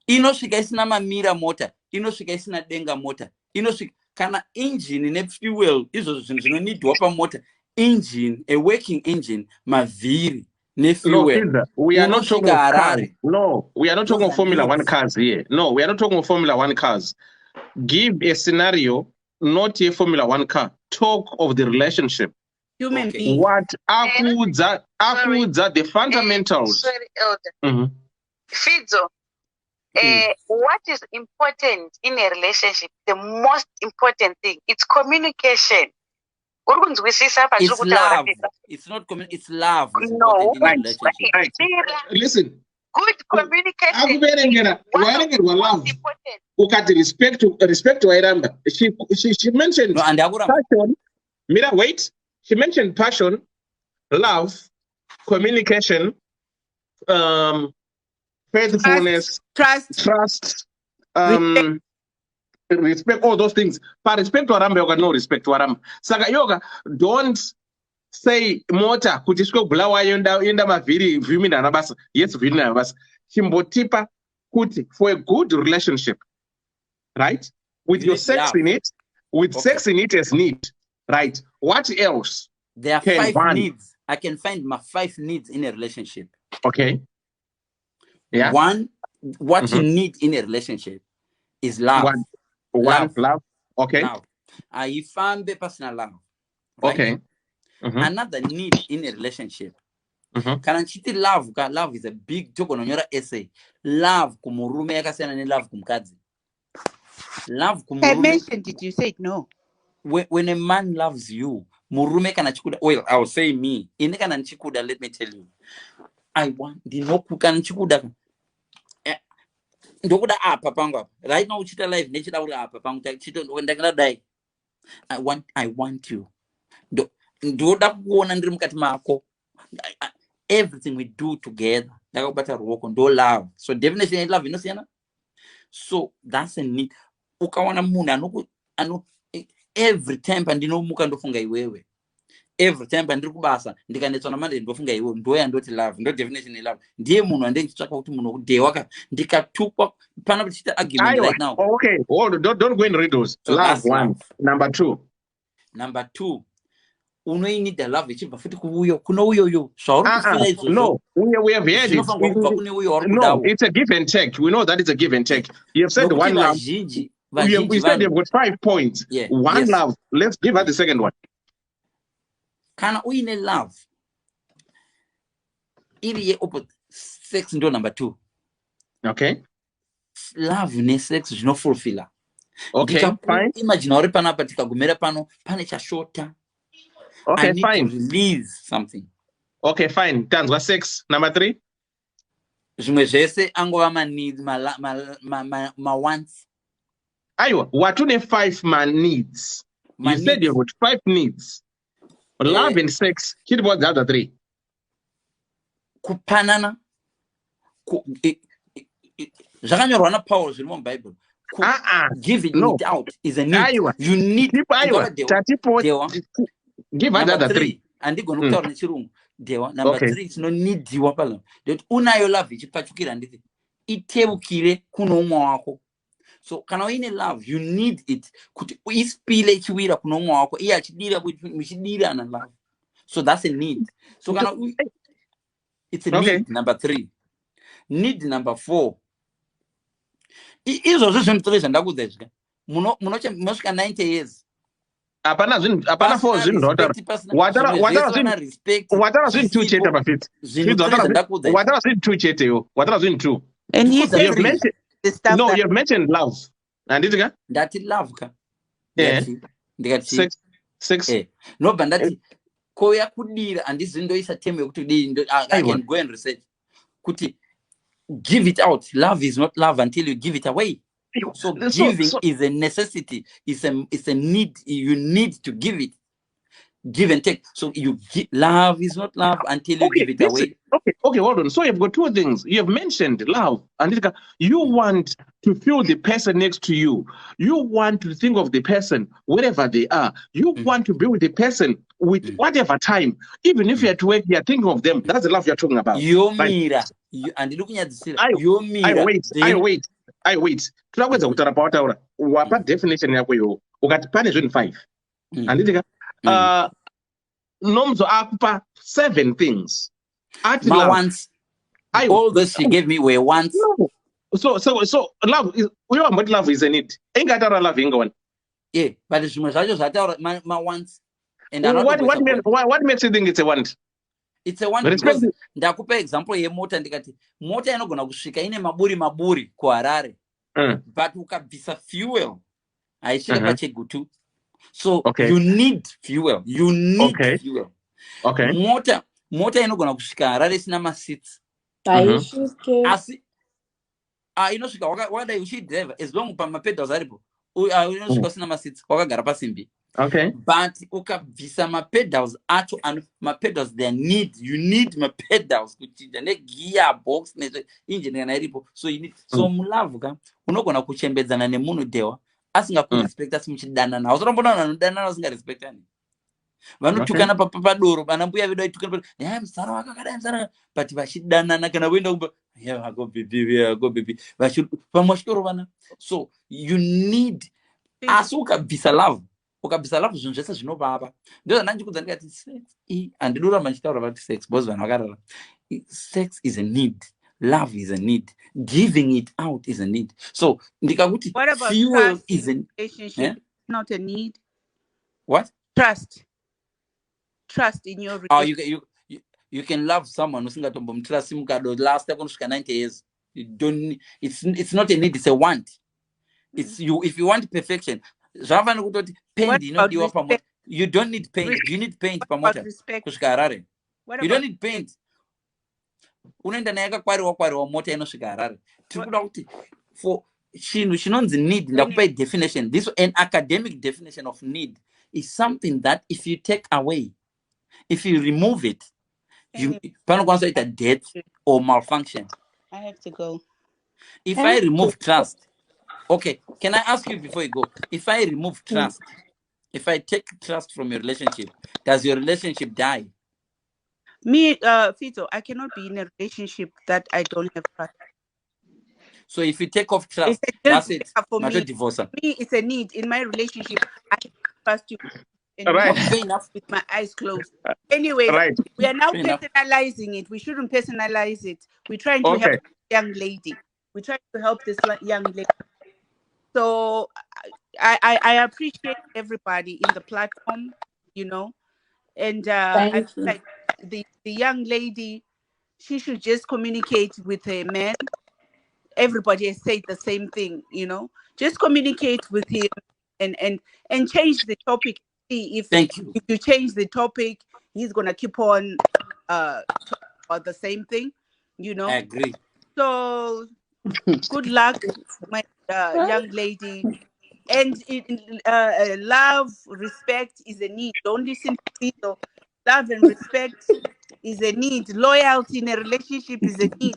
Inosvika isina mamira mota, inosvika isina denga mota, inosvika kana engine ne fuel, izvo zvinhu zvinonidwa pamota. Engine, a working engine, maviri ne fuel. No, we are not talking of cars. No, we are not talking of Formula 1 cars here. No, we are not talking of Formula 1 cars. Give a scenario, not a Formula One car. Talk of the relationship. Human Okay. being. What akudza the fundamentals. Sorry, Elder. Fidzo, what is important in a relationship? The most important thing, it's communication. It's love. It's not it's love. It's No, important in a relationship. Right. Listen. Good communication. Love. Respect to Iramba. She mentioned passion. Mira, wait. She mentioned passion, love, communication, faithfulness, trust, respect, all those things. But respect to Aramba, yoga, no respect to Aramba. Saga yoga, don't say mota kutiswe bulawa yenda maviri vimi na nabasa. Yes, vimi na nabasa. Chimbotipa kuti for a good relationship, right? With your sex love. in it, with sex in it as need, right? What else? There are 5 needs. I can find my 5 needs in a relationship. Okay. Yeah. One, what you need in a relationship is love. One, love. Okay. Love. I found the personal love. Right? Okay. Another need in a relationship. Love. Love is a big joke on your essay. Love kumurume yakasiyana ne love kumkadzi. Love kumurume. I mentioned it, you said no. When a man loves you, murume kana chikuda. Well, I will say me. Ine kana chikuda, let me tell you. I want the no kana chikuda. Ndokuda apa pangu. Right now chita life nechida uri apa pangu. Chito ndakana die. I want you. Ndoda kuona ndiri mukati mako. Everything we do together. Ndakabata ruoko ndo love. So definition of love inosiyana. So that's a need. Ukawana munhu every time pandinomuka ndofunga iwewe. Every time pandiri kubasa ndikanetswa namande ndofunga iwewe. Ndoya ndoti love. Ndo definition of love. Ndiye munhu andechitsvaka kuti munhu wokudehwaka ndikatukwa pana kuchita argument right now. Okay. Don't go in riddles. So love one. Love. Number two. Unoinida love ichibva futi kuuyo kuno uyoyo. No, we have heard it. No, it's a give and take. We know that it's a give and take. You have said one love. We said you've got 5 points. Yeah. One love. Let's give her the second one. Kana uine love. Iri sex ndo number 2. Okay. Love ne sex is no fulfiller. Okay, fine. Imagine uri panapa tikagumira pano pane chashota. Okay, I need fine. to release something. Okay, fine. Tanzwa 6. Number 3. Zvimwe zvese angova ma needs ma wants. Aiwa, watune 5 man needs. You said you've got 5 needs. Love and sex. What about the other 3? Kupanana. Zvakanyorwa na Paul zviri mu Bible. Giving it out is a need. Aiwa. You need give her the other 3. Andigona kutaura nechirungu. Dewa number 3 is no need wapala. That unayo love ichipachukira nditi. Itebukire kuno umwe wako. So kana uine love, you need it. Kuti uispile ichiwira kuno umwe wako. Iye achidira muchidira na love. So that's a need. So kana it's a need number 3. Need number 4. Izo zvinhu zvandakudza munosvika 90 years. Apana 4 zvinhu watara zvinhu 2 chete pafiti. Watara zvinhu 2 chete yo. Watara zvinhu 2. And you mentioned the stuff. No, you have mentioned love. Anditika? Ndati love ka. Ndikati 6. No, but ndati koya kudira andizindoisa temu yokuti I can go and research. Kuti give it out. Love is not love until you give it away. So giving is a necessity. It's a need. You need to give it. Give and take. So love is not love until you give it away. Okay, hold on. So you've got 2 things. You have mentioned love. And you want to feel the person next to you. You want to think of the person wherever they are. You want to be with the person with whatever time. Even if you're at work, you're thinking of them. That's the love you're talking about. And looking at the I wait. Turakwedza kutaura pawataura. Wapa definition yako yo. Ukati pane zvinhu 5. Anditika? Nomzo akupa 7 things. Once. All those she gave me were once. So love is we are what love is a need. Ain't got a love one. Yeah, but it's my wants. And What makes you think it's a want? It's a want because ndakupa example yemota ndikati mota inogona kusvika ine maburi kuHarare. But ukabvisa fuel haisvika paChegutu. So you need fuel. You need fuel. Okay. Mota inogona kusvika Harare isina maseats. Asi inosvika wakadai uchidriver as long pamapedals aripo inosvika usina maseats wakagara pasimbi. Okay. But ukabvisa mapedals acho and mapedals they need. You need mapedals kuchinja negearbox engine kana iripo. So you need so mulove ka unogona kuchembedzana nemunhu dewa asingakurespecta simuchidanana. Hausatomboona vanhu vanodanana vasingarespectani. Vanotukana padoro vana mbuya vedu vaitukana muzara wakakadai muzara but vachidanana kana voenda kumba go baby pamwe vachitorovana. So you need asi ukabvisa love zvinhu zvese zvinovava. Ndio ndandikudza ndikati sex handidi kuramba ndichitaura about sex because vanhu vakarara. Sex is a need, love is a need, giving it out is a need. So ndikakuti fuel is a relationship not a need. What? Trust in your relationship. You can love someone usingatombomutrust mukado last yakonosvika 90 years. You don't. It's not a need, it's a want. It's you. If you want perfection, zvavana kutoti paint inodiwa pamota. You don't need paint. Do you need paint pamota kusvika Harare? You don't need paint. Unoenda naye kwariwa mota inosvika Harare. Tirikuda kuti for chinhu chinonzi need ndakupa definition. This an academic definition of need is something that if you take away, if you remove it, you panokwanisa kuita death or malfunction. I have to go. If I remove trust, okay, can I ask you before you go? If I remove trust, if I take trust from your relationship, does your relationship die? Me, Fito, I cannot be in a relationship that I don't have trust. So if you take off trust, that's it. For me, it's a need. In my relationship, I trust you. Okay, enough. With my eyes closed. Anyway, we are now personalizing it. We shouldn't personalize it. We're trying to help this young lady. We're trying to help this young lady. So I appreciate everybody in the platform, and I feel like the young lady, she should just communicate with a man. Everybody has said the same thing, just communicate with him and change the topic. See if you change the topic, he's gonna keep on about the same thing, I agree. So good luck, my young lady. And love, respect is a need. Don't listen to people. Love and respect is a need. Loyalty in a relationship is a need.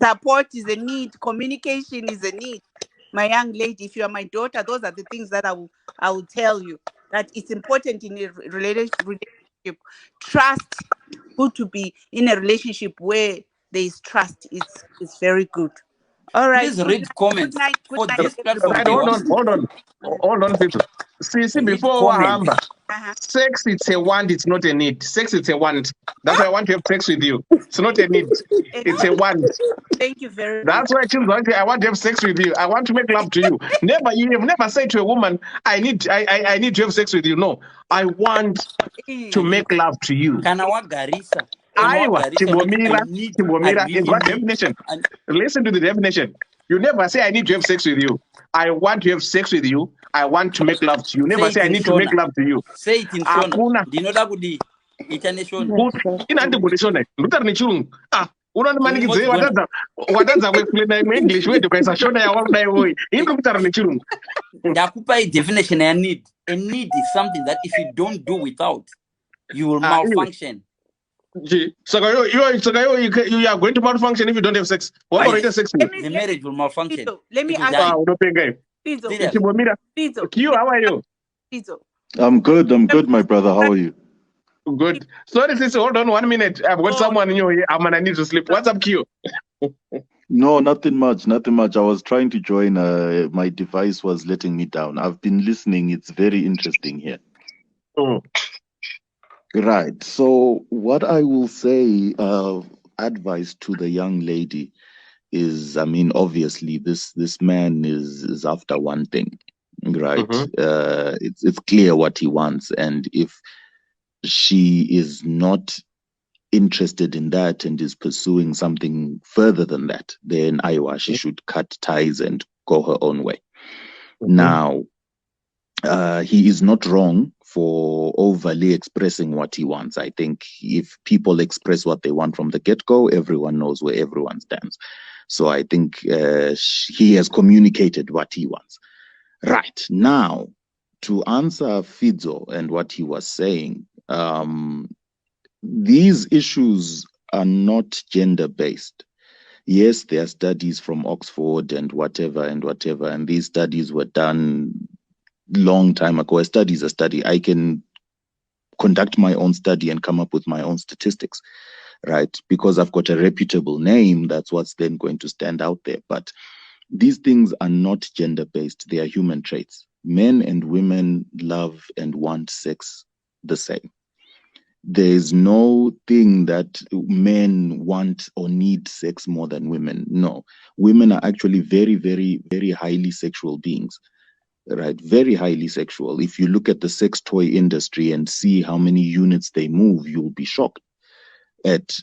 Support is a need. Communication is a need. My young lady, if you are my daughter, those are the things that I will tell you. That it's important in a relationship. Trust, good to be in a relationship where there is trust. It's very good. All right. Please read comments for this platform. Hold on, people. See before Hamba. Sex, it's a want, it's not a need. Sex, it's a want. That's why I want to have sex with you. It's not a need. It's a want. Thank you very much. That's why I want to have sex with you. I want to make love to you. You have never said to a woman, I need to have sex with you. No. I want to make love to you. Tibomira is what definition? Listen to the definition. You never say I need to have sex with you. I want to have sex with you. I want to make love to you. Never say I need to make love to you. Say it in Shona. Dinoda kudi. Shona. Ndutari nechirungu. Unonimanikidze watadza kuexplaina English wetu kaisa Shona yawadai woyi. Indiri kutaura nechirungu. Ndakupa definition ya need. A need is something that if you don't do without, you will malfunction. So you are going to malfunction if you don't have sex. What about sex? The marriage will malfunction. Let me ask you. How are you? I'm good, my brother. How are you? Good. Sorry, sister, hold on 1 minute. I've got someone in here. I'm gonna need to sleep. What's up, Q? No, nothing much. I was trying to join. My device was letting me down. I've been listening. It's very interesting here. Right. So what I will say, advice to the young lady is, I mean, obviously this man is after one thing, right? It's clear what he wants, and if she is not interested in that and is pursuing something further than that, then she should cut ties and go her own way. Now, he is not wrong for overly expressing what he wants. I think if people express what they want from the get-go, everyone knows where everyone stands. So I think he has communicated what he wants. Right. Now, to answer Fidzo and what he was saying, these issues are not gender-based. Yes, there are studies from Oxford and whatever, and these studies were done long time ago. A study is a study. I can conduct my own study and come up with my own statistics, right? Because I've got a reputable name, that's what's then going to stand out there. But these things are not gender-based. They are human traits. Men and women love and want sex the same. There's no thing that men want or need sex more than women. No, women are actually very, very, very highly sexual beings, right? Very highly sexual. If you look at the sex toy industry and see how many units they move, you'll be shocked at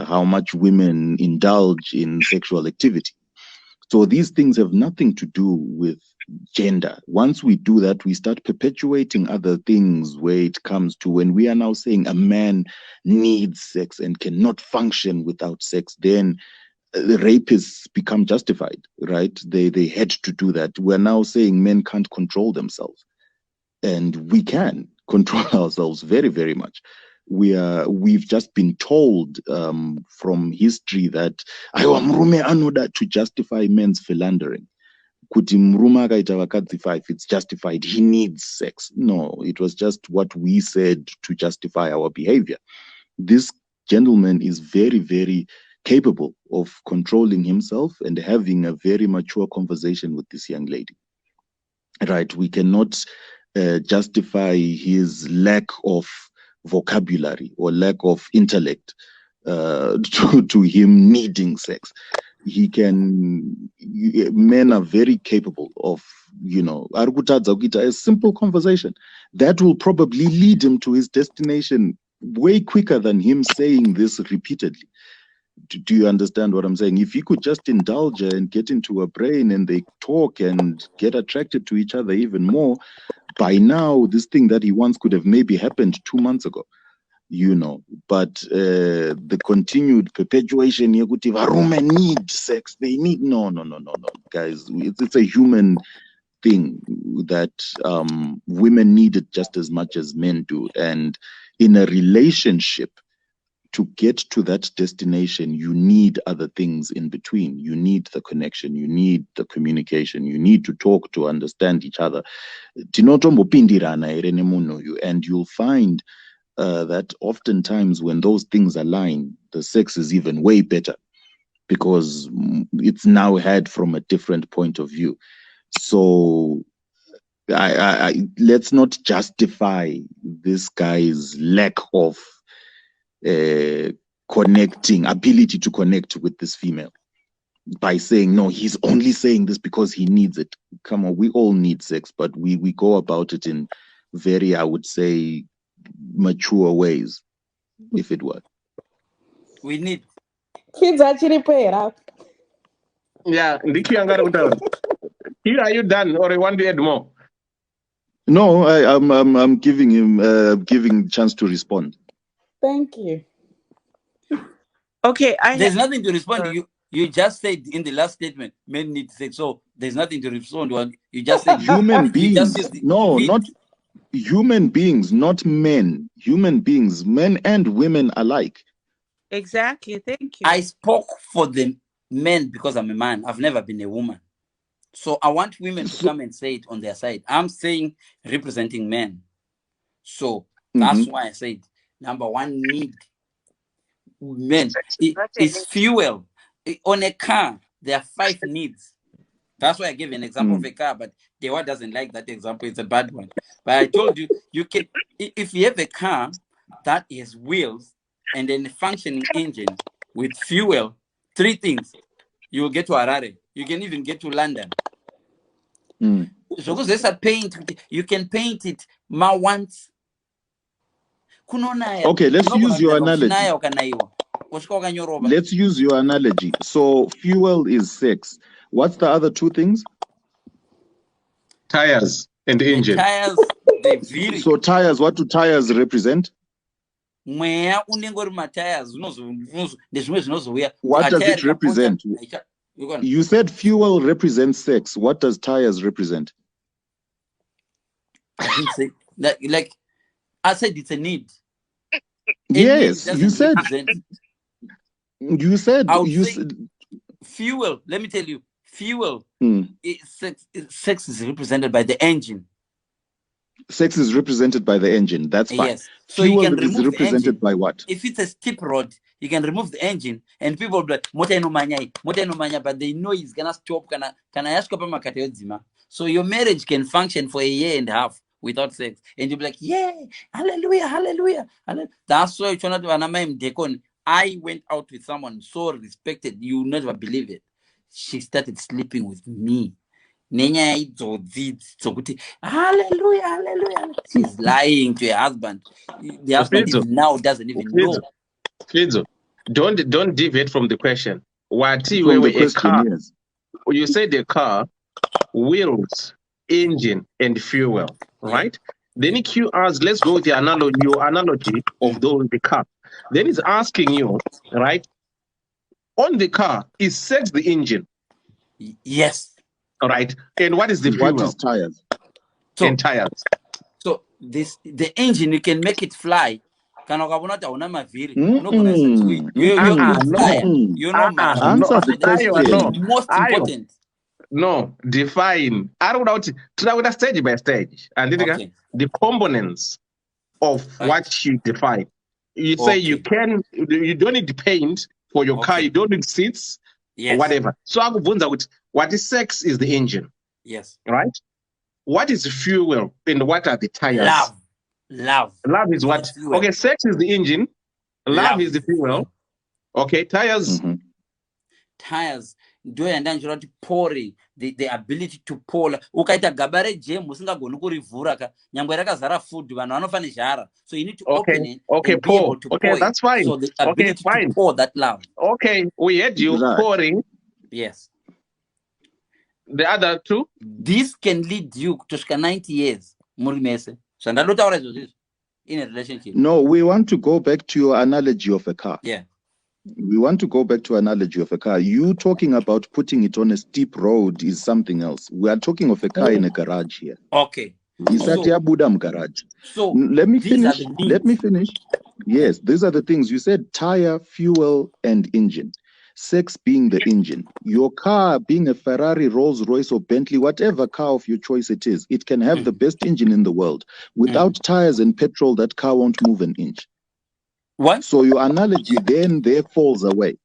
how much women indulge in sexual activity. So these things have nothing to do with gender. Once we do that, we start perpetuating other things where it comes to when we are now saying a man needs sex and cannot function without sex, then the rapists become justified, right? They had to do that. We're now saying men can't control themselves, and we can control ourselves very, very much. We've just been told from history that mrume anoda to justify men's philandering. Kuti mrume akaita vakadzi 5, it's justified. He needs sex. No, it was just what we said to justify our behavior. This gentleman is very, very capable of controlling himself and having a very mature conversation with this young lady. Right? We cannot justify his lack of vocabulary or lack of intellect to him needing sex. Men are very capable of, a simple conversation that will probably lead him to his destination way quicker than him saying this repeatedly. Do you understand what I'm saying? If he could just indulge her and get into her brain and they talk and get attracted to each other even more, by now, this thing that he wants could have maybe happened 2 months ago, but the continued perpetuation, varume need sex, they need, no, guys, it's a human thing that women need it just as much as men do. And in a relationship, to get to that destination, you need other things in between. You need the connection, you need the communication, you need to talk to understand each other. And you'll find that oftentimes when those things align, the sex is even way better because it's now had from a different point of view. So let's not justify this guy's lack of ability to connect with this female by saying, no, he's only saying this because he needs it. Come on, we all need sex, but we go about it in very, I would say, mature ways, if it were. We need kids actually pay it out. Yeah, here, are you done or you want to add more? No, I'm giving him giving chance to respond. Thank you. Okay, there's nothing to respond to. You just said in the last statement, men need sex. So there's nothing to respond to. You just said human beings. No, not human beings, not men. Human beings, men and women alike. Exactly. Thank you. I spoke for the men because I'm a man. I've never been a woman. So I want women to come and say it on their side. I'm saying representing men. So that's why I said number one need. Men, it's fuel. On a car, there are 5 needs. That's why I gave an example of a car, but Dewa doesn't like that example. It's a bad one. But I told you, you can, if you have a car that has wheels and then a functioning engine with fuel, 3 things, you will get to Harare. You can even get to London. So there's a paint. You can paint it once. Okay, let's use your analogy. Let's use your analogy. So fuel is sex. What's the other two things? Tires and engine. Tires, they vary. So tires, what do tires represent? What does it represent? You said fuel represents sex. What does tires represent? I didn't say that. Like I said, it's a need. Yes, you said. You said. Fuel. Let me tell you, fuel. Sex is represented by the engine. Sex is represented by the engine. That's fine. Yes. So fuel you can remove is represented by what? If it's a steep road, you can remove the engine, and people will be like, but they know it's gonna stop. So your marriage can function for a year and a half without sex, and you'll be like, yeah, hallelujah, hallelujah. That's why I went out with someone so respected, you never believe it. She started sleeping with me. Hallelujah, hallelujah. She's lying to her husband. The husband even now doesn't even know. Don't deviate from the question. What from the question, car? Yes. You said the car, wheels, engine, and fuel, right? Then Q asks, let's go with the analogy of the car. Then it's asking you, right? On the car, is sex the engine? Yes. All right. And what is the fuel? What is tires? And tires. So the engine, you can make it fly. You know Answer the question. Most important. No, define. Stage by stage. And the components of what you define. You say you don't need paint for your car, you don't need seats, or whatever. So what is sex is the engine. Yes. Right? What is fuel and what are the tires? Love is what? Okay, sex is the engine. Love is the fuel. Okay, tires. Tires. Pouring the ability to pour. Ukaita gabare jam usingagoni kurivhura ka nyangwe rakazara food vanhu vanofane jara. So you need to open it and be able to pour. Okay, that's fine. So the ability to pour that love. Okay, we had you pouring. Yes. The other two? This can lead you to 90 years. Murimese. So in a relationship. No, we want to go back to your analogy of a car. Yeah. We want to go back to analogy of a car. You talking about putting it on a steep road is something else. We are talking of a car in a garage here. Okay. Garage. So let me finish. Yes, these are the things. You said tire, fuel, and engine. Sex being the engine. Your car being a Ferrari, Rolls Royce, or Bentley, whatever car of your choice it is, it can have the best engine in the world. Without tires and petrol, that car won't move an inch. What? So your analogy then there falls away.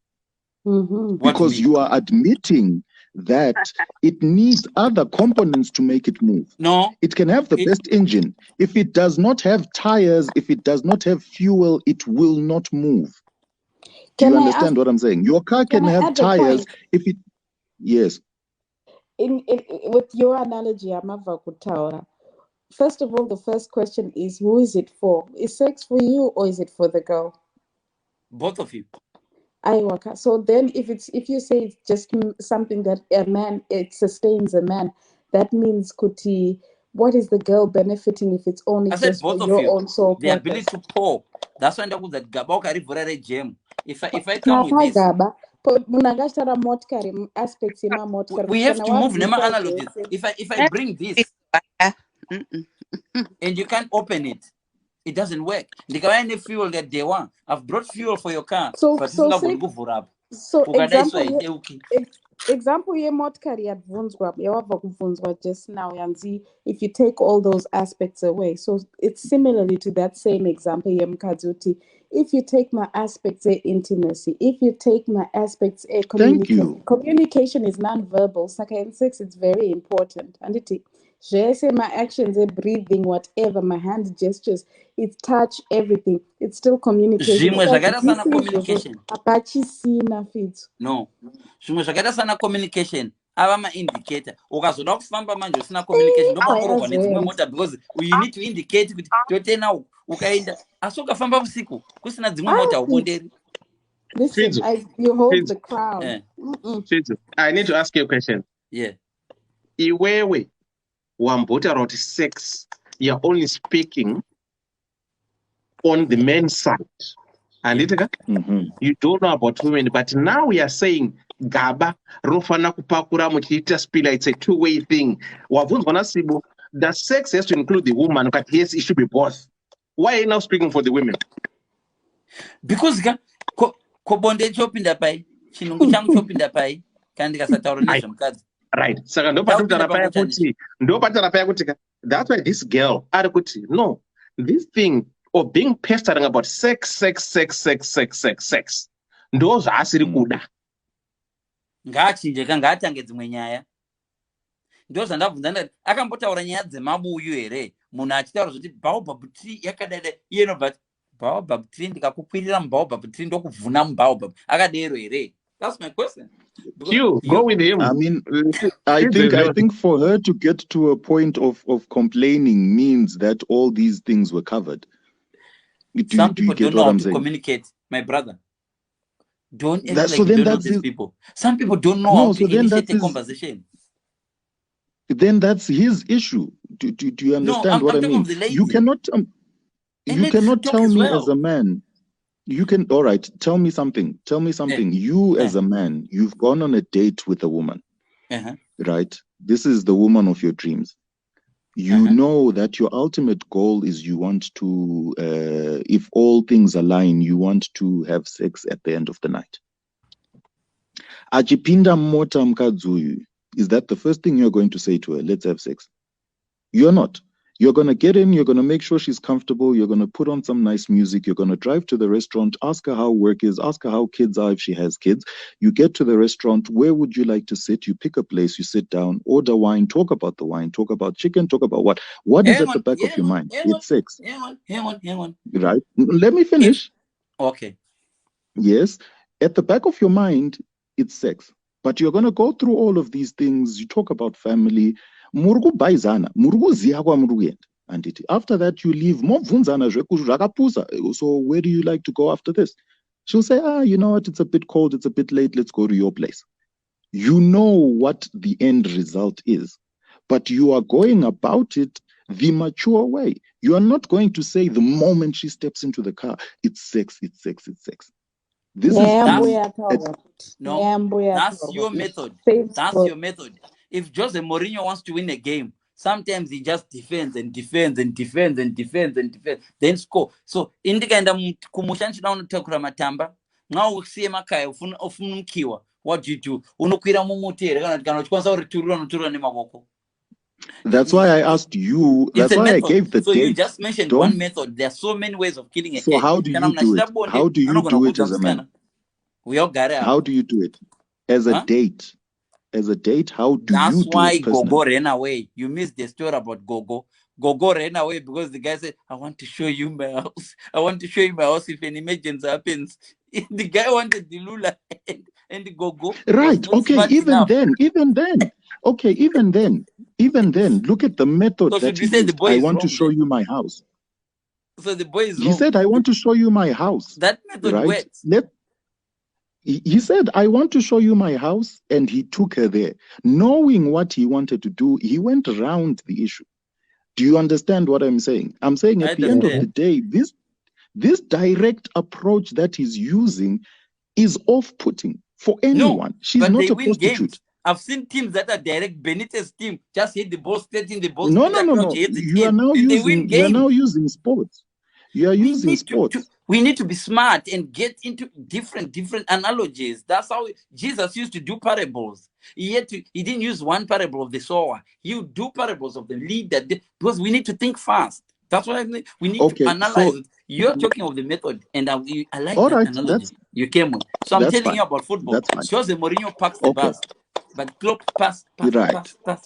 Because you are admitting that it needs other components to make it move. No. It can have the best engine. If it does not have tires, if it does not have fuel, it will not move. Do you understand what I'm saying? Your car can have tires if it... Yes. With your analogy, Amava Kutaura, first of all, the first question is, who is it for? Is sex for you or is it for the girl? Both of you. So then if you say it's just something that it sustains a man, that means what is the girl benefiting if it's only just for your own soul purpose? The ability to pour. That's why I know that Gaba Kari gem. If I come with this, we have to move Nema analogies. If I bring this and you can't open it, it doesn't work. The fuel that they want. I've brought fuel for your car. Example ye motkari yabvunzwa yawabva kubvunzwa just now yanzi if you take all those aspects away. So it's similarly to that same example ye mukadzi. If you take my aspects of intimacy, if you take my aspects of communication is non-verbal. Saka in sex it's very important. And Say my actions, breathing, whatever, my hand gestures, it's touch, everything. It's still communication. Zvimwe zvakaita sana communication. Apachisina fits. No. Zvimwe zvakaita sana communication ava maindicator. Ukazoda kufamba manje usina communication ndomakorogwa nedzimwe mota because you need to indicate kuti totena uku ukaenda asi ukafamba usiku kusina dzimwe mota ubonderi. Listen, you hold the crown. I need to ask you a question. Yeah. Iwewe wambota about sex, you're only speaking on the men's side. And you don't know about women, but now we are saying Gaba, Rofana Kupakura Muchita Spila, it's a two-way thing. The sex has to include the woman, but yes, it should be both. Why are you now speaking for the women? Because Kobonde chopinda pai, Chinungu Chang chopinda pai, Kandika Sataronation cards. Right. That's why this girl, no, this thing of being pestering about sex. Those are kuda. Ngachinjeka ngatange dzimwe nyaya. Ndoza ndabvunza akambotaura nyaya dzemabuyu here. Munhu achitaura kuti baobab tree yakadada iyeno but baobab tree ndikakukwirira mubaobab tree ndokuvhuna mubaobab akadero here. That's my question. You go with him. I mean, I think for her to get to a point of complaining means that all these things were covered. Some people don't know how to communicate, my brother. Don't know these people. Some people don't know how to initiate a conversation. Then that's his issue. Do you understand what I mean? You cannot tell me as a man. You can, all right, tell me something. You as a man, you've gone on a date with a woman, right? This is the woman of your dreams. You know that your ultimate goal is you want to, if all things align, you want to have sex at the end of the night. Achipinda mota mkadzuyu, is that the first thing you're going to say to her? Let's have sex. You're not. You're going to get in, you're going to make sure she's comfortable, you're going to put on some nice music, you're going to drive to the restaurant, ask her how work is, ask her how kids are if she has kids. You get to the restaurant, where would you like to sit? You pick a place, you sit down, order wine, talk about the wine, talk about chicken, talk about what? What is at the back of your mind? It's sex. Hang on. Right? Let me finish. Okay. Yes. At the back of your mind, it's sex. But you're going to go through all of these things. You talk about family. Murugu baizana, murugu ziagwa murugend. And after that, you leave more vunzana. So where do you like to go after this? She'll say, you know what? It's a bit cold. It's a bit late. Let's go to your place. You know what the end result is, but you are going about it the mature way. You are not going to say the moment she steps into the car, it's sex, it's sex, it's sex. This is that's your method. That's your method. If Jose Mourinho wants to win a game, sometimes he just defends, then score. So indikaenda kumushanchira unotakura matamba, now usiye makaya ufumukiwa. What do you do? Unokwira mumutere kana uchikwanisa kuriturura unoturura nemaboko. That's why I asked you. That's why I gave the so date. You just mentioned one method. There are so many ways of killing a So how do you do it? How do you do it as a man? We all got it. How do you do it? As a date. As a date, how do you do it? That's why Gogo ran away. You missed the story about Gogo. Gogo ran away because the guy said, I want to show you my house. I want to show you my house if an emergency happens. The guy wanted the Lula and the Gogo. Right. Okay. Even then. Okay. Even then. Look at the method so that he used. I want to show you my house. So the boy is wrong. He said, I want to show you my house. That method works. He said, I want to show you my house, and he took her there. Knowing what he wanted to do, he went around the issue. Do you understand what I'm saying? I'm saying at the end of the day, this direct approach that he's using is off-putting for anyone. She's not a prostitute. Games. I've seen teams that are direct. Benitez team just hit the ball straight in the box. No. You are now using sports. You are using sports. We need to be smart and get into different analogies. That's how Jesus used to do parables. He didn't use one parable of the sower. He would do parables of the leader because we need to think fast. That's why we need to analyze it. You're talking of the method, and I like that analogy you came with. So I'm telling you about football. Jose Mourinho packs the bus. But Klopp pass Right. and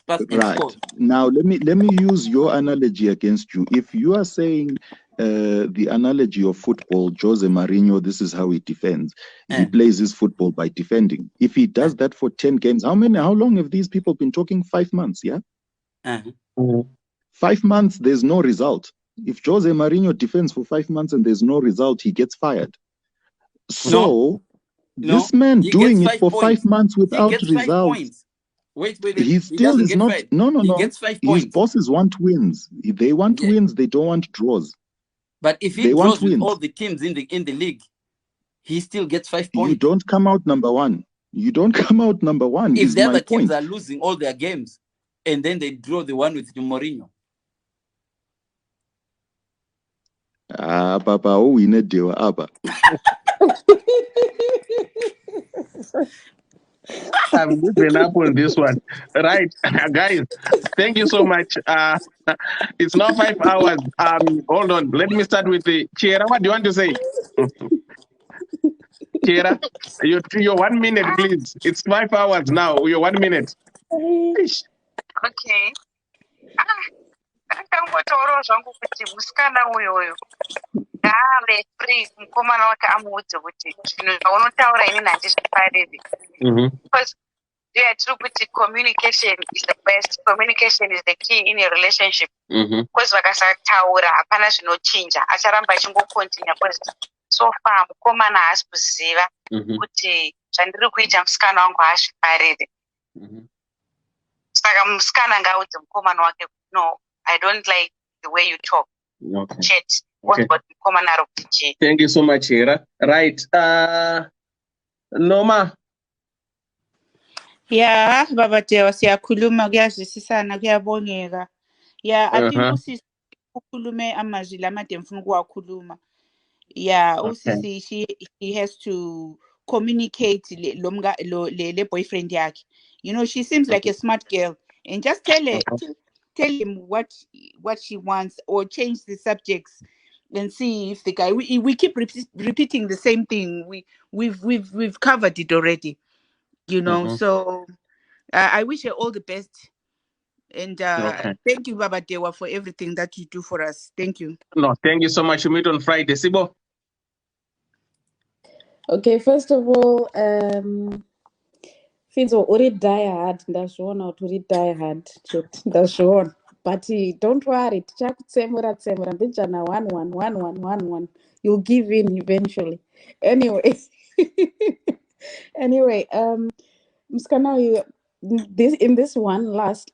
score. Now let me use your analogy against you. If you are saying the analogy of football, Jose Mourinho, this is how he defends. He plays his football by defending. If he does that for 10 games, how long have these people been talking? 5 months, yeah? 5 months, there's no result. If Jose Mourinho defends for 5 months and there's no result, he gets fired. So this man doing it for 5 months without results. Wait. He still is not. Five. No. He gets 5 points. His bosses want wins. They want wins. They don't want draws. But if he draws with all the teams in the league, he still gets 5 points. You don't come out number one. If the other teams are losing all their games, and then they draw the one with Mourinho. Papa, oh, we need deal, Abba. I'm giving up on this one. Right, guys, thank you so much. It's now 5 hours. Hold on. Let me start with the Chiera. What do you want to say? Chiera, your 1 minute, please. It's 5 hours now. Your 1 minute. Okay. Akangotaurawo zvangu kuti musikana uyoyo ngaave free, mukomana wake amuudze kuti zvinhu zvaunotaura ini handizvifariri. Because tiri kuti communication is the best. Communication is the key in a relationship. Because vakasataura hapana zvinochinja, acharamba achingokontinya. Because so far mukomana haasi kuziva kuti zvandiri kuita musikana wangu haazvifariri. Saka musikana ngaudze mukomana wake, no, I don't like the way you talk. Chat. Okay. Thank you so much, Hera. Right. Noma. Yeah, Baba Dewa siyakhuluma kuyazwisisana kuyabongeka. Yeah, I think usisi ukhulume amazwi lamade mfuna ukuwakhuluma. Yeah, usisi she has to communicate le boyfriend yakhe. You know, she seems like a smart girl, and just tell him what she wants, or change the subjects and see if the guy. We keep repeating the same thing. We've covered it already, you know. So I wish her all the best, and thank you, Baba Dewa, for everything that you do for us. Thank you. No, thank you so much. We meet on Friday. Sibo. Okay, first of all, Finzo, uri die hard, ndazviona kuti uri die hard, ndazviona. But don't worry, tichakutsemura mbijana 1-1. You'll give in eventually. Anyway, Muskana, in this one last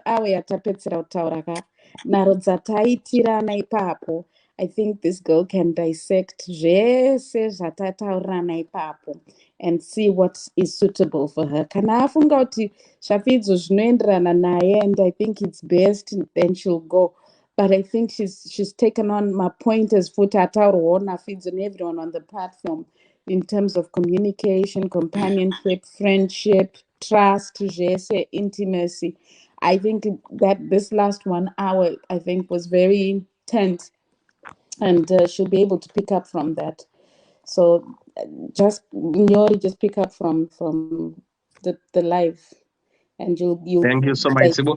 hour yatapedzera kutaura ka nharo dzataitirana ipapo. I think this girl can dissect zvese zvatataurana ipapo and see what is suitable for her. Kana afunga kuti zvafidzo zvinoenderana naye, and I think it's best, then she'll go. But I think she's taken on my pointers for tataurwawo nafidzo and everyone on the platform in terms of communication, companionship, friendship, trust, zvese, intimacy. I think that this last 1 hour, I think, was very tense. And she'll be able to pick up from that. So just pick up from the live, and you'll thank you so much, Sibo.